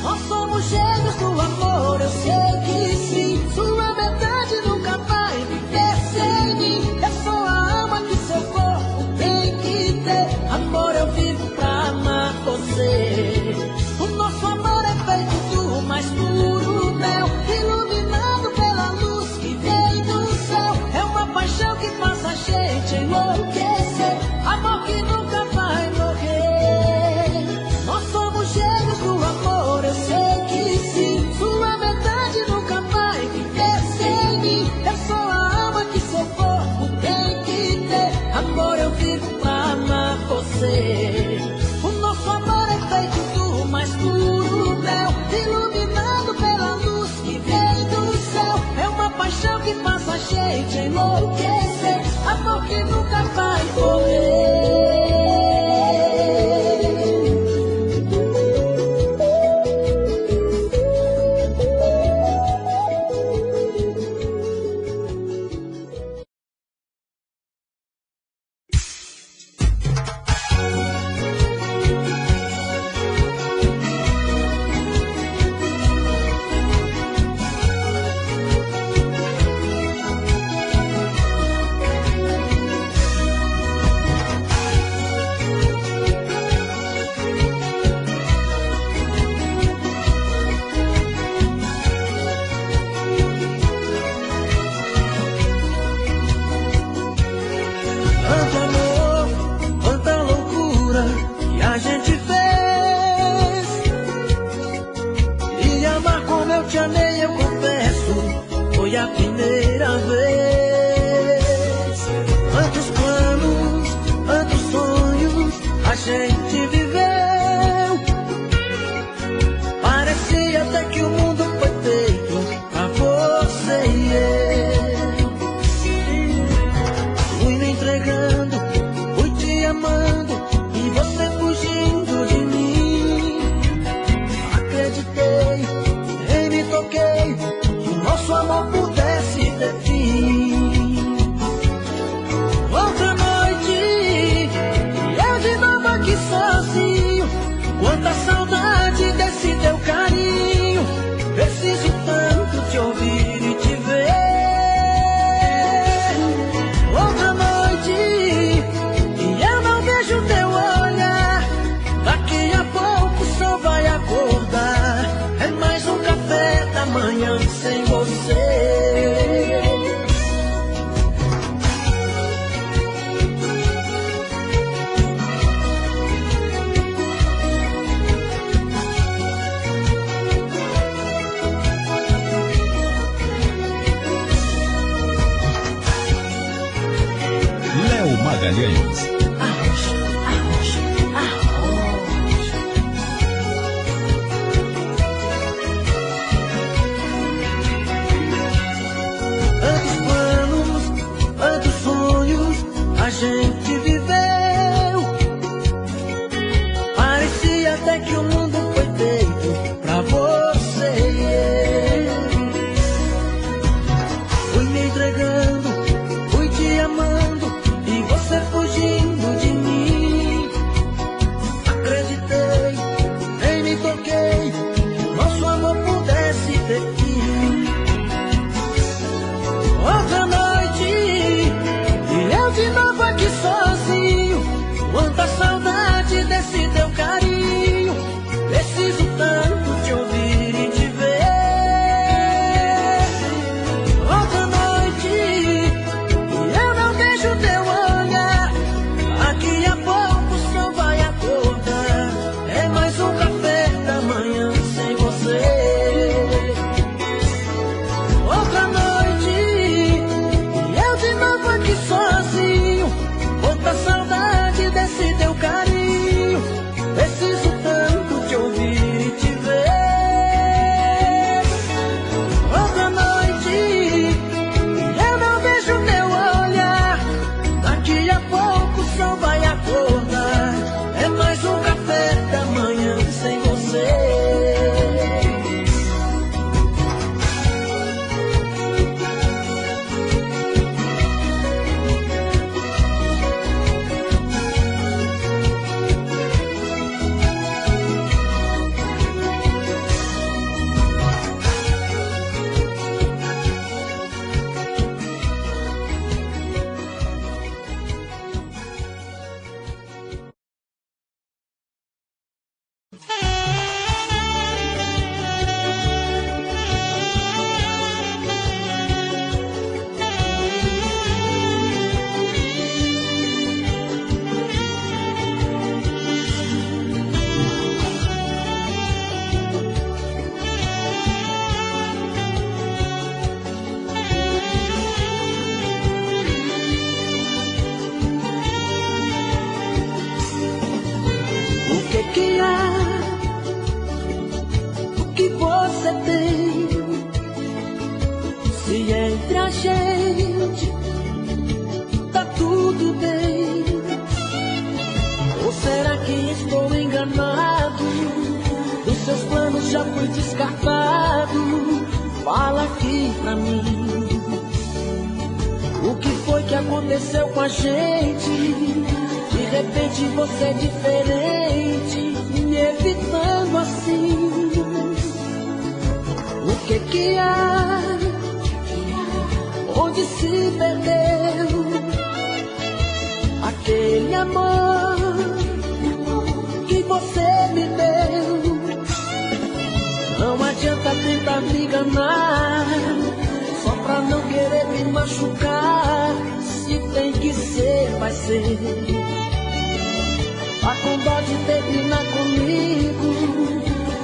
Nós somos gêmeos do amor, eu sei que sim. Sua metade nunca vai viver sem mim. Eu sou a alma que seu corpo tem que ter. Amor, eu vivo pra amar você. O nosso amor é feito do mais puro mel, iluminado pela luz que vem do céu. É uma paixão que faz a gente enlouquecer. Amor que nunca vai morrer. Nós somos gêmeos do amor, eu sei que sim. Sua metade nunca vai viver sem mim. Eu sou a alma que seu corpo tem que ter. Amor, eu vivo pra amar você. O nosso amor é feito do mais puro mel, iluminado pela luz que vem do céu. É uma paixão que faz a gente enlouquecer. Amor que nunca vai morrer. Quanto amor, quanta loucura que a gente fez. E amar como eu te amei, eu confesso, foi a primeira vez. Quantos planos, quantos sonhos a gente viveu. Parecia até que o mundo foi feito pra você e eu. Fui me entregando, fui te amando e você fugindo de mim. Acreditei, nem me toquei que o nosso amor pudesse ter fim. Outra noite, e eu de novo aqui sozinho. Quanta saudade desse teu carinho. Preciso tanto te ouvir e te ver. Outra noite, e eu não vejo teu olhar. Daqui a pouco o sol vai acordar. É mais um café da manhã sem você. Léo Magalhães. Tantos planos, tantos sonhos a gente viveu. Parecia até que o mundo foi feito pra você e eu. Fui me entregando, fui te amando e você fugindo de mim. Acreditei, nem me toquei que o nosso amor pudesse ter fim. Outra noite, e eu de novo aqui sozinho. Quanta saudade desse teu carinho. Preciso tanto te ouvir e te ver. Outra noite, e eu não vejo teu olhar. Daqui a pouco o sol vai acordar. que há? O que você tem? Se entre a gente tá tudo bem, ou será que estou enganado? Dos seus planos já fui descartado. Fala aqui pra mim, o que foi que aconteceu com a gente? De repente você é diferente, me evitando assim. O que há? Onde se perdeu aquele amor que você me deu? Não adianta tentar me enganar, só pra não querer me machucar. Se tem que ser, vai ser. Tá com dó de terminar comigo,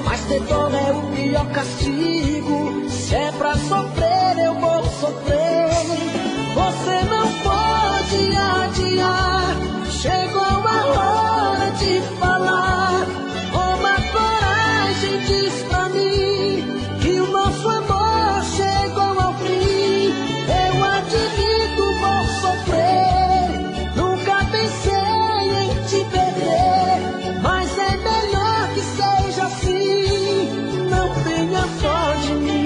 mas ter dó é o pior castigo. Se é pra sofrer, eu vou sofrer. Você não pode adiar, chegou a hora de falar. Toma coragem, diz pra mim que o nosso amor chegou ao fim. Eu admito, vou sofrer, nunca pensei em te perder, mas é melhor que seja assim. Não tenha dó de mim.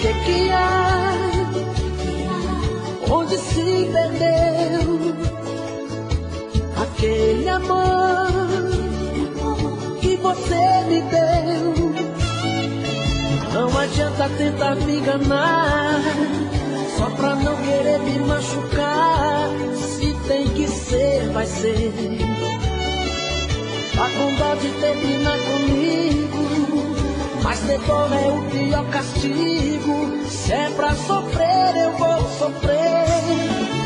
O que há? Onde se perdeu aquele amor que você me deu? Não adianta tentar me enganar, só pra não querer me machucar. Se tem que ser, vai ser. Tá com dó de terminar comigo, mas ter dó é o pior castigo. Se é pra sofrer, eu vou sofrer.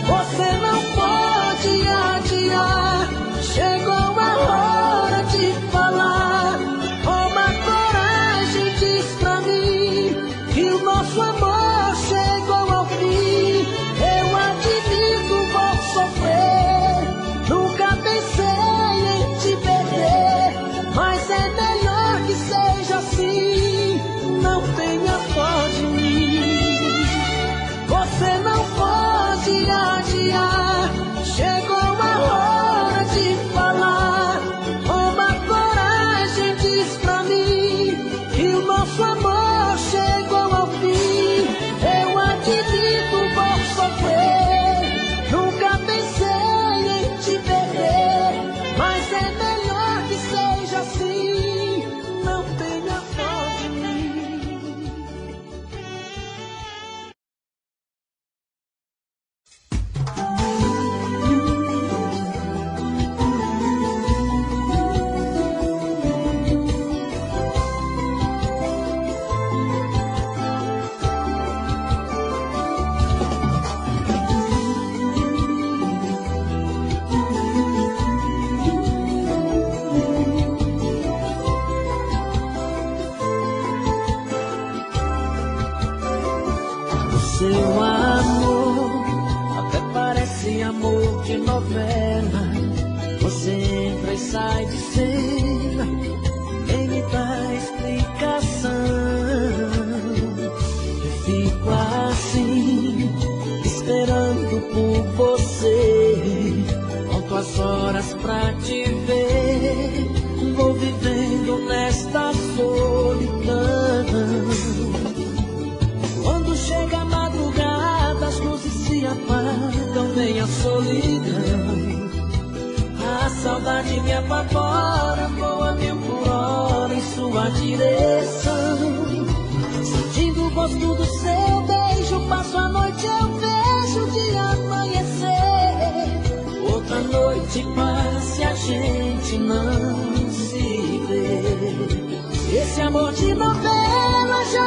Você não pode adiar, chegou a hora de falar. Toma coragem, diz pra mim que o nosso amor chegou ao fim. Eu admito, vou sofrer, nunca pensei em te perder, mas é melhor que seja assim. Não tenha dó de mim. Você não pode adiar, chegou a hora de falar. Toma coragem, diz pra mim que o nosso amor chegou ao fim. Eu admito, vou sofrer, nunca pensei em te perder, mas é melhor que seja assim. Não tenha dó de mim. Seu amor até parece amor de novela. Você entra e sai de cena, nem me dá explicação. Eu fico assim, esperando por você. Conto as horas pra te ver, vou vivendo nesta solidão. Quando chega a madrugada, as luzes se apagam, vem a solidão. A saudade me apavora, voa 1000 por hora em sua direção. Sentindo o gosto do seu beijo, passo a noite, eu vejo o dia amanhecer. Outra noite passa e a gente não se vê. Esse amor de novela já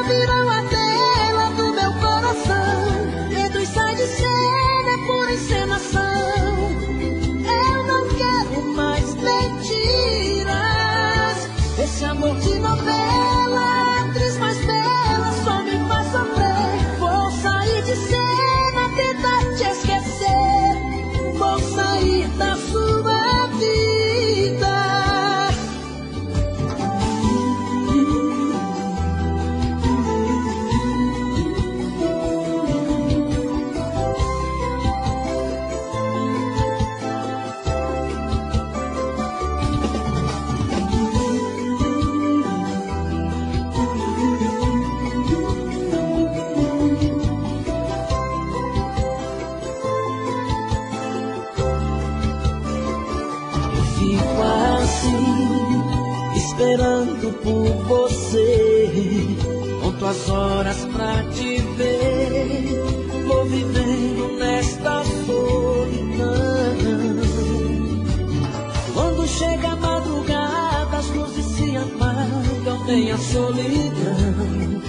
as horas pra te ver, vou vivendo nesta solidão. Quando chega a madrugada, as luzes se apagam, vem a solidão.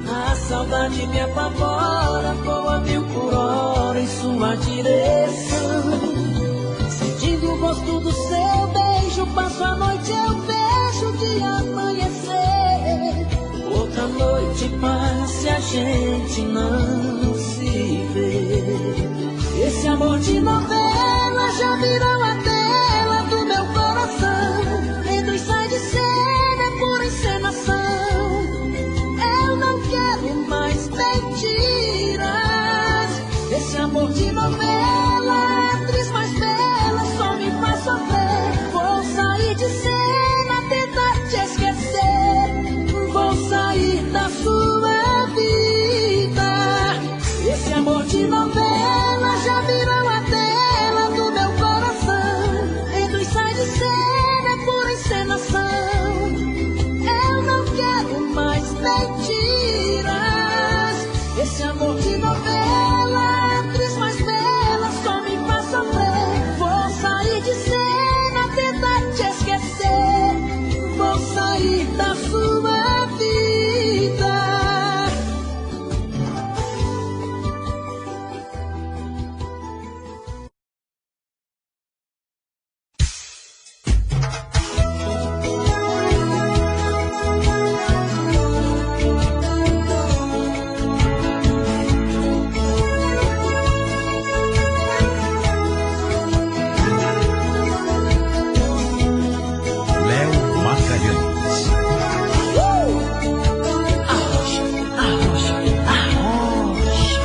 A saudade me apavora, voa 1000 por hora em sua direção. Sentindo o gosto do seu beijo, passo a noite, eu vejo o dia amanhecer. Outra noite passa e a gente não se vê. Esse amor de novela já virou a tela do meu coração. Entra e sai de cena, é pura encenação. Eu não quero mais mentiras. Esse amor de novela, atriz mais bela, só me faz sofrer. Vou sair de cena, tentar te esquecer. Vou sair da sua vida. Esse amor de novela já virou a tela do meu coração. Entra e sai de cena, é pura encenação. Eu não quero mais mentiras. Esse amor de novela, atriz mais bela, só me faz sofrer. Vou sair de cena, tentar te esquecer. Vou sair da sua vida. Léo Magalhães. Arrocha, arrocha, arrocha.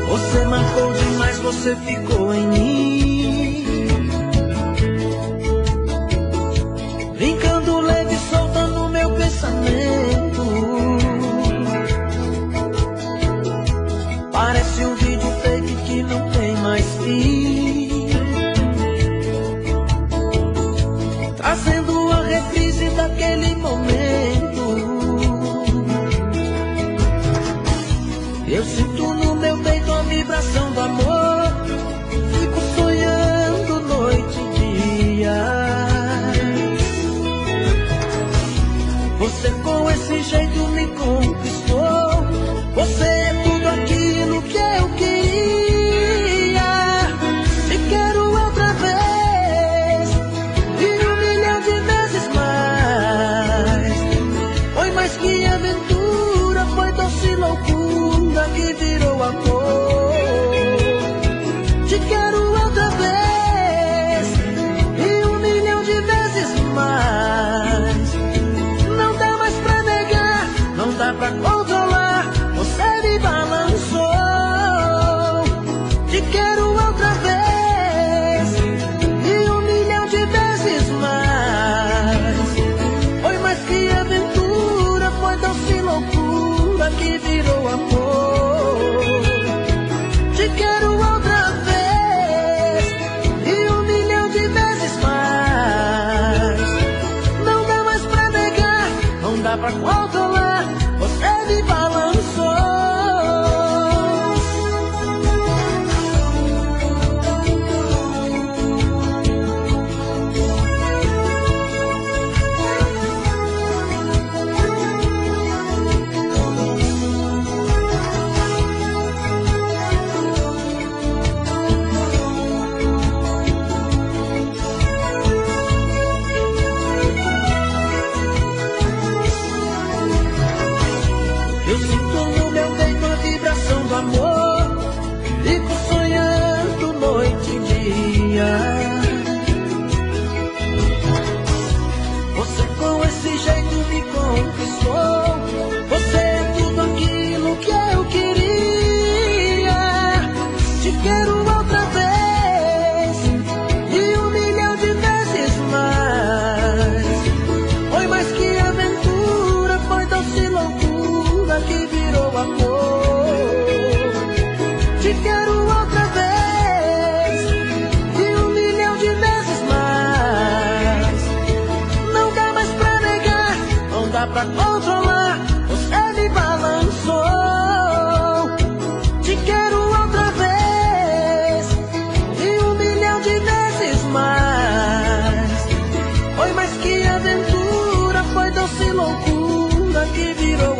Você marcou demais, você ficou em mim, brincando leve e solta no meu pensamento. Parece um vídeo fake que não tem mais fim, trazendo a reprise daquele momento. Eu sinto no meu peito a vibração do amor, fico sonhando noite e dia. Você com esse jeito me conquistou. Você é tudo aquilo que eu queria. Te quero outra vez e 1 milhão de vezes mais.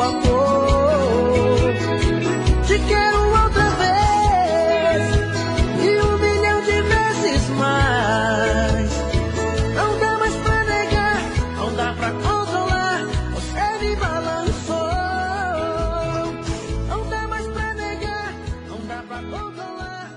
amor. Te quero outra vez e 1 milhão de vezes mais. Não dá mais pra negar, não dá pra controlar. Você me balançou. Não dá mais pra negar, não dá pra controlar.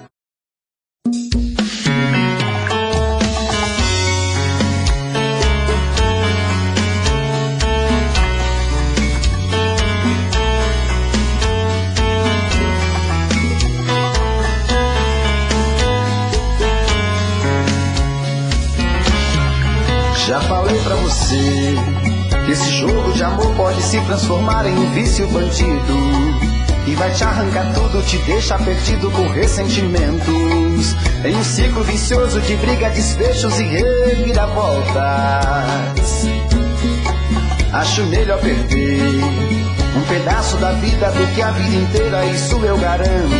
Já falei pra você que esse jogo de amor pode se transformar em um vício bandido e vai te arrancar tudo, te deixar perdido com ressentimentos, em um ciclo vicioso de briga, desfechos e reviravoltas. Acho melhor perder um pedaço da vida do que a vida inteira, isso eu garanto.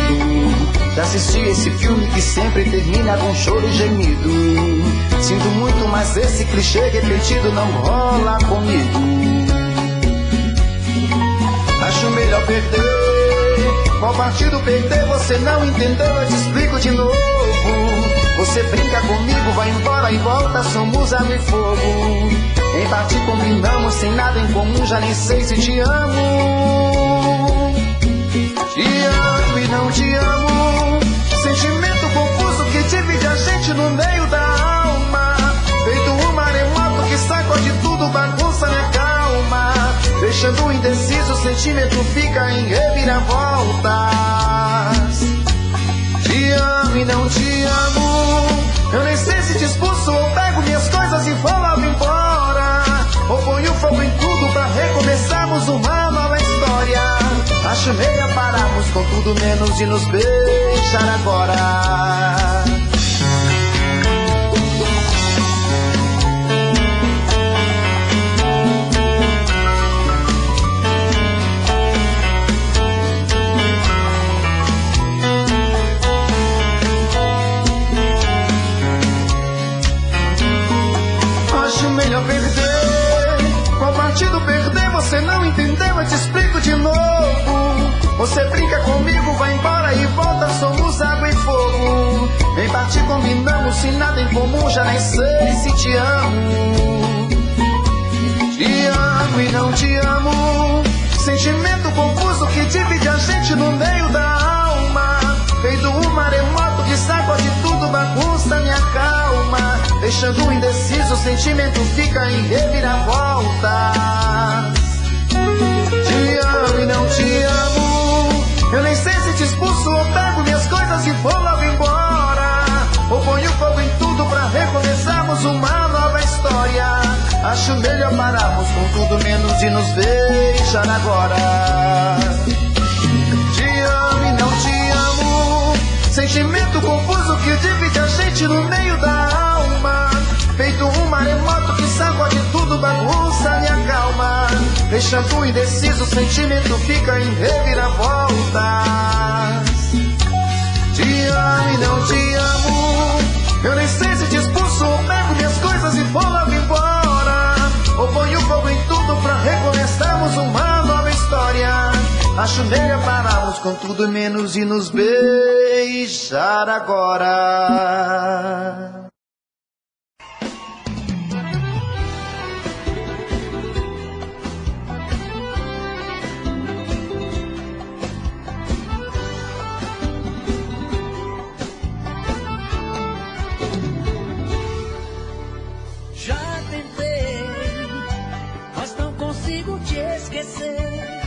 Já assisti esse filme que sempre termina com choro e gemido. Sinto muito, mas esse clichê repetido não rola comigo. Acho melhor perder. Qual partido perder? Você não entendeu, eu te explico de novo. Você brinca comigo, vai embora e volta, somos água e fogo. Em parte combinamos, sem nada em comum, já nem sei se te amo. Te amo e não te amo. Sentimento confuso que divide a gente no meio da alma. Feito um maremoto que sacode tudo, bagunça minha calma. Deixando indeciso, o sentimento fica em reviravoltas. Te amo e não te amo. Eu nem sei se te expulso ou pego minhas coisas e vou logo embora. Ou ponho fogo em tudo pra recomeçarmos uma nova história. Acho melhor pararmos com tudo menos de nos beijar agora. Acho melhor perder. Qual partido perder? Você não entendeu, eu te explico de novo. Você brinca comigo, vai embora e volta, somos água e fogo. Em parte combinamos, sem nada em comum, já nem sei se te amo. Te amo e não te amo. Sentimento confuso que divide a gente no meio da alma. Feito um maremoto que sacode tudo, bagunça minha calma. Deixando indeciso, o sentimento fica em reviravoltas. Te amo e não te amo. Eu nem sei se te expulso ou pego minhas coisas e vou logo embora. Ou ponho fogo em tudo pra recomeçarmos uma nova história. Acho melhor pararmos com tudo menos de nos beijar agora. Te amo e não te amo. Sentimento confuso que divide a gente no meio da alma. Feito um maremoto que sacode tudo, bagunça minha calma. Deixando indeciso, o sentimento fica em reviravoltas. Te amo e não te amo. Eu nem sei se te expulso ou pego minhas coisas e vou logo embora. Ou ponho fogo em tudo pra recomeçarmos uma nova história. Acho melhor pararmos com tudo menos de nos beijar agora. Te esquecer.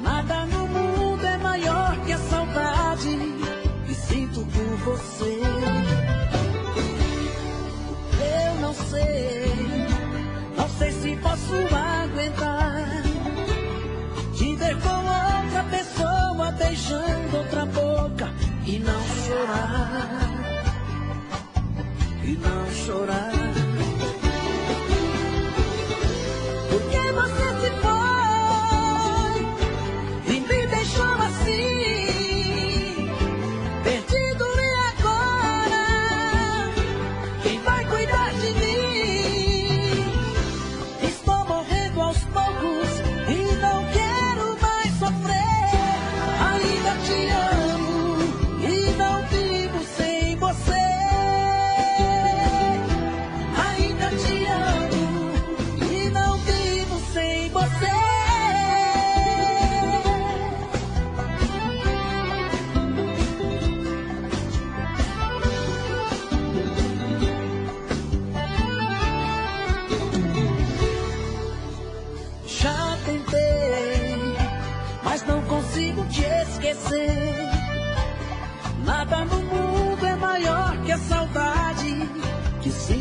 Nada no mundo é maior que a saudade que sinto por você. Eu não sei se posso aguentar te ver com outra pessoa beijando outra boca e não chorar, e não chorar. Você se foi e me deixou assim, perdido, e agora quem vai cuidar de mim? Estou morrendo aos poucos e não quero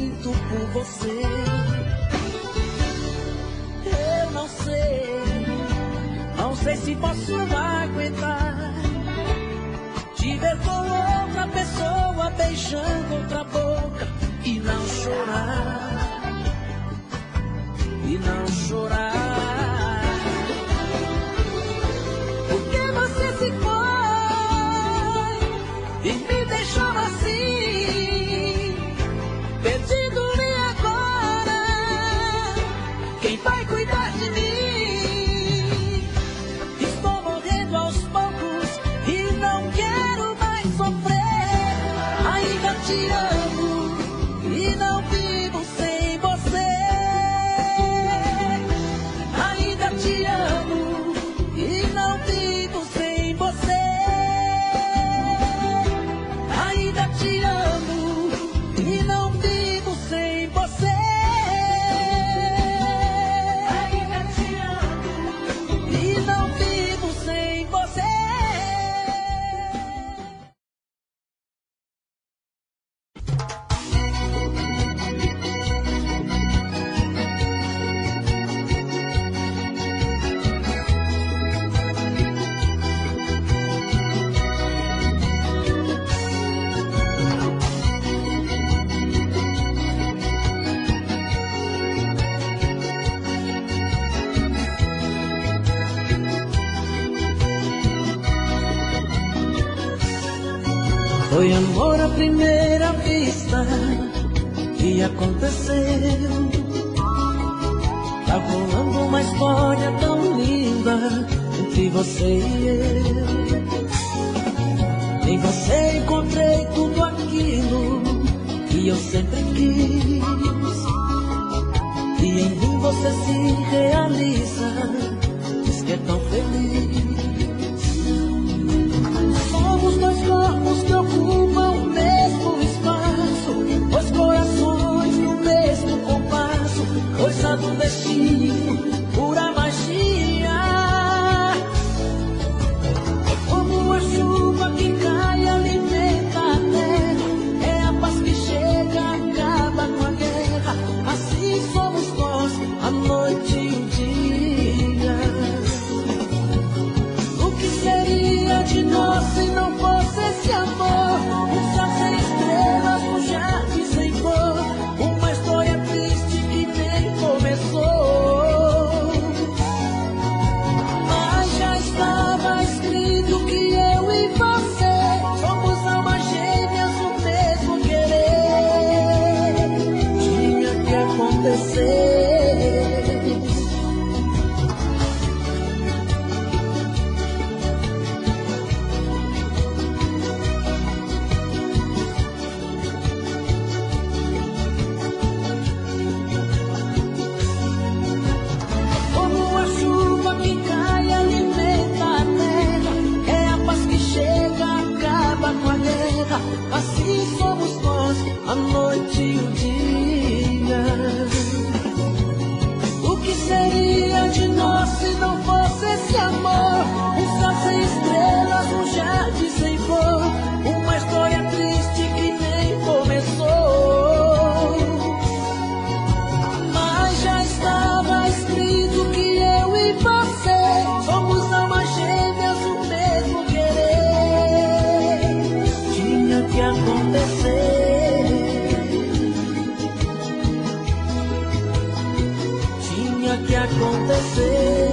sinto por você. Eu não sei se posso aguentar te ver com outra pessoa beijando outra boca e não chorar, e não chorar. Porque você se foi e me deixou assim, perdido-me agora. Quem vai cuidar de mim? Estou morrendo aos poucos e não quero mais sofrer. Ainda te amo e não vivo sem você. Ainda te amo e não vivo sem você. Ainda te amo e não vivo sem você. Ainda te amo e não vivo sem você. Foi amor à primeira vista que aconteceu. Tá rolando uma história tão linda entre você e eu. Em você encontrei tudo aquilo que eu sempre quis, e em mim você se realiza, diz que é tão feliz. Somos dois corpos que ocupam o mesmo espaço, dois corações no mesmo compasso, coisa do destino, pura magia. É como a chuva que cai e alimenta a terra, é a paz que chega, acaba com a guerra. Assim somos nós, a noite e o dia. O que seria de nós se não fosse esse amor? Um céu sem estrelas, um jardim sem cor, uma história triste que nem começou. Mas já estava escrito que eu e você somos almas gêmeas, o mesmo querer. Tinha que acontecer. Assim somos nós, a noite e o dia. O que seria de nós se não fosse esse amor? Um céu sem estrelas, um jardim sem cor, uma história triste que nem começou. Mas já estava escrito que eu e você somos almas gêmeas, o mesmo querer. Tinha que acontecer. Tinha que acontecer.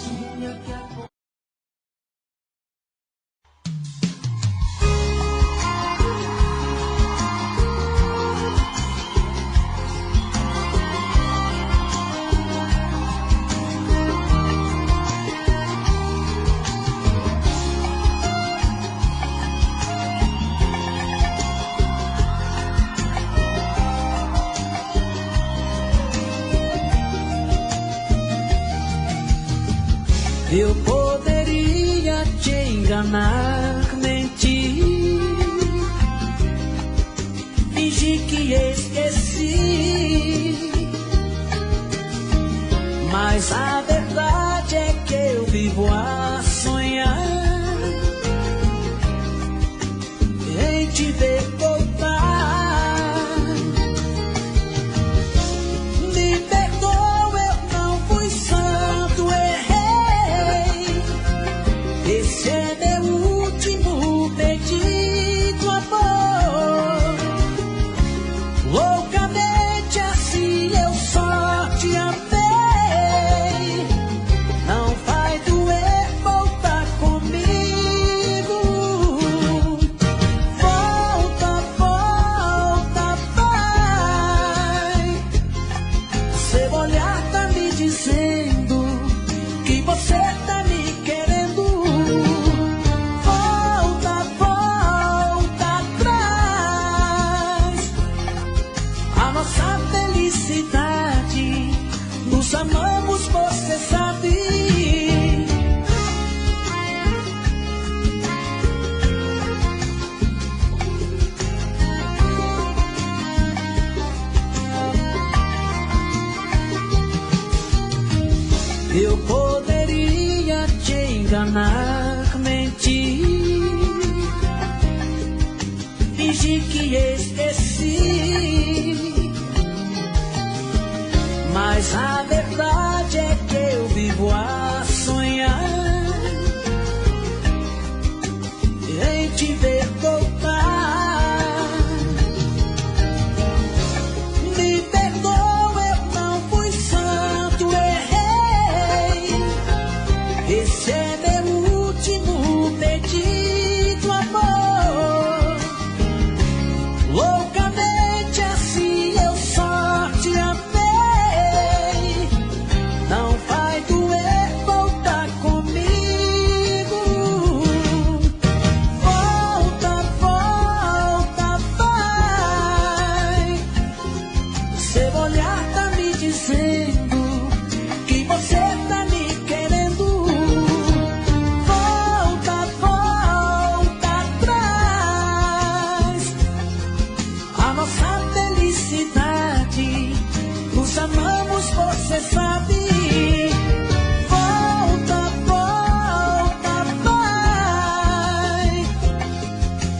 Tinha que acontecer. Eu poderia te enganar, mentir, fingir que esqueci, mas a verdade é que eu vivo a sonhar te ver voltar. Me perdoa, eu não fui santo, errei. Esse é meu último pedido, amor. Loucamente assim eu só te amei. Não vai doer voltar comigo. Volta, volta, vai. Seu olhar tá me dizendo que você tá me querendo. Volta, volta atrás. A nossa felicidade, nos amamos, você sabe. Eu poderia te enganar, mentir, fingir que esqueci, mas a verdade é que eu vivo a sonhar em te ver voltar. Me perdoa, eu não fui santo, errei. Esse é meu último pedido, amor. Loucamente assim eu só te amei. Não vai doer voltar comigo. Volta, volta, vai. Seu olhar tá me dizendo que você tá me querendo. Volta, volta atrás. A nossa felicidade, nos amamos, você sabe. Volta, volta, vai.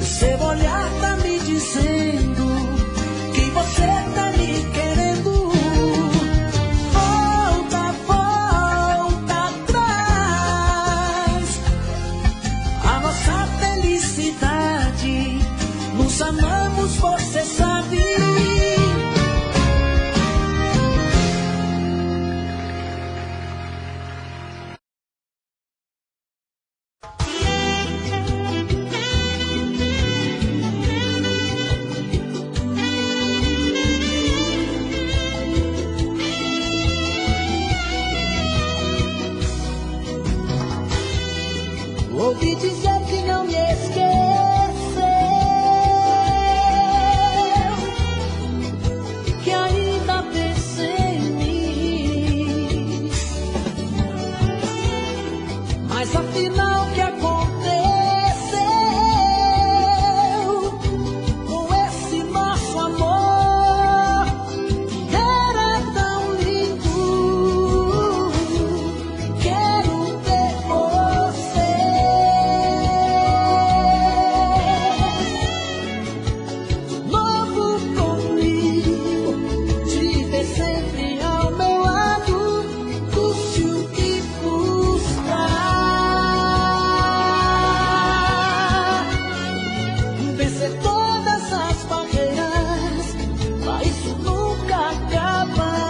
Seu olhar tá me dizendo que você tá me querendo. Volta, volta atrás. A nossa felicidade, nos amamos, você sabe. Ouvi dizer que não me esqueceu, que ainda pensa em mim. Mas afinal o que aconteceu com esse nosso amor? Era tão lindo. Quero ter você. Novo comigo, te ter sempre ao meu lado, custe o que custar. Vencer todas as barreiras, pra isso nunca acabar.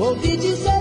Ouvi dizer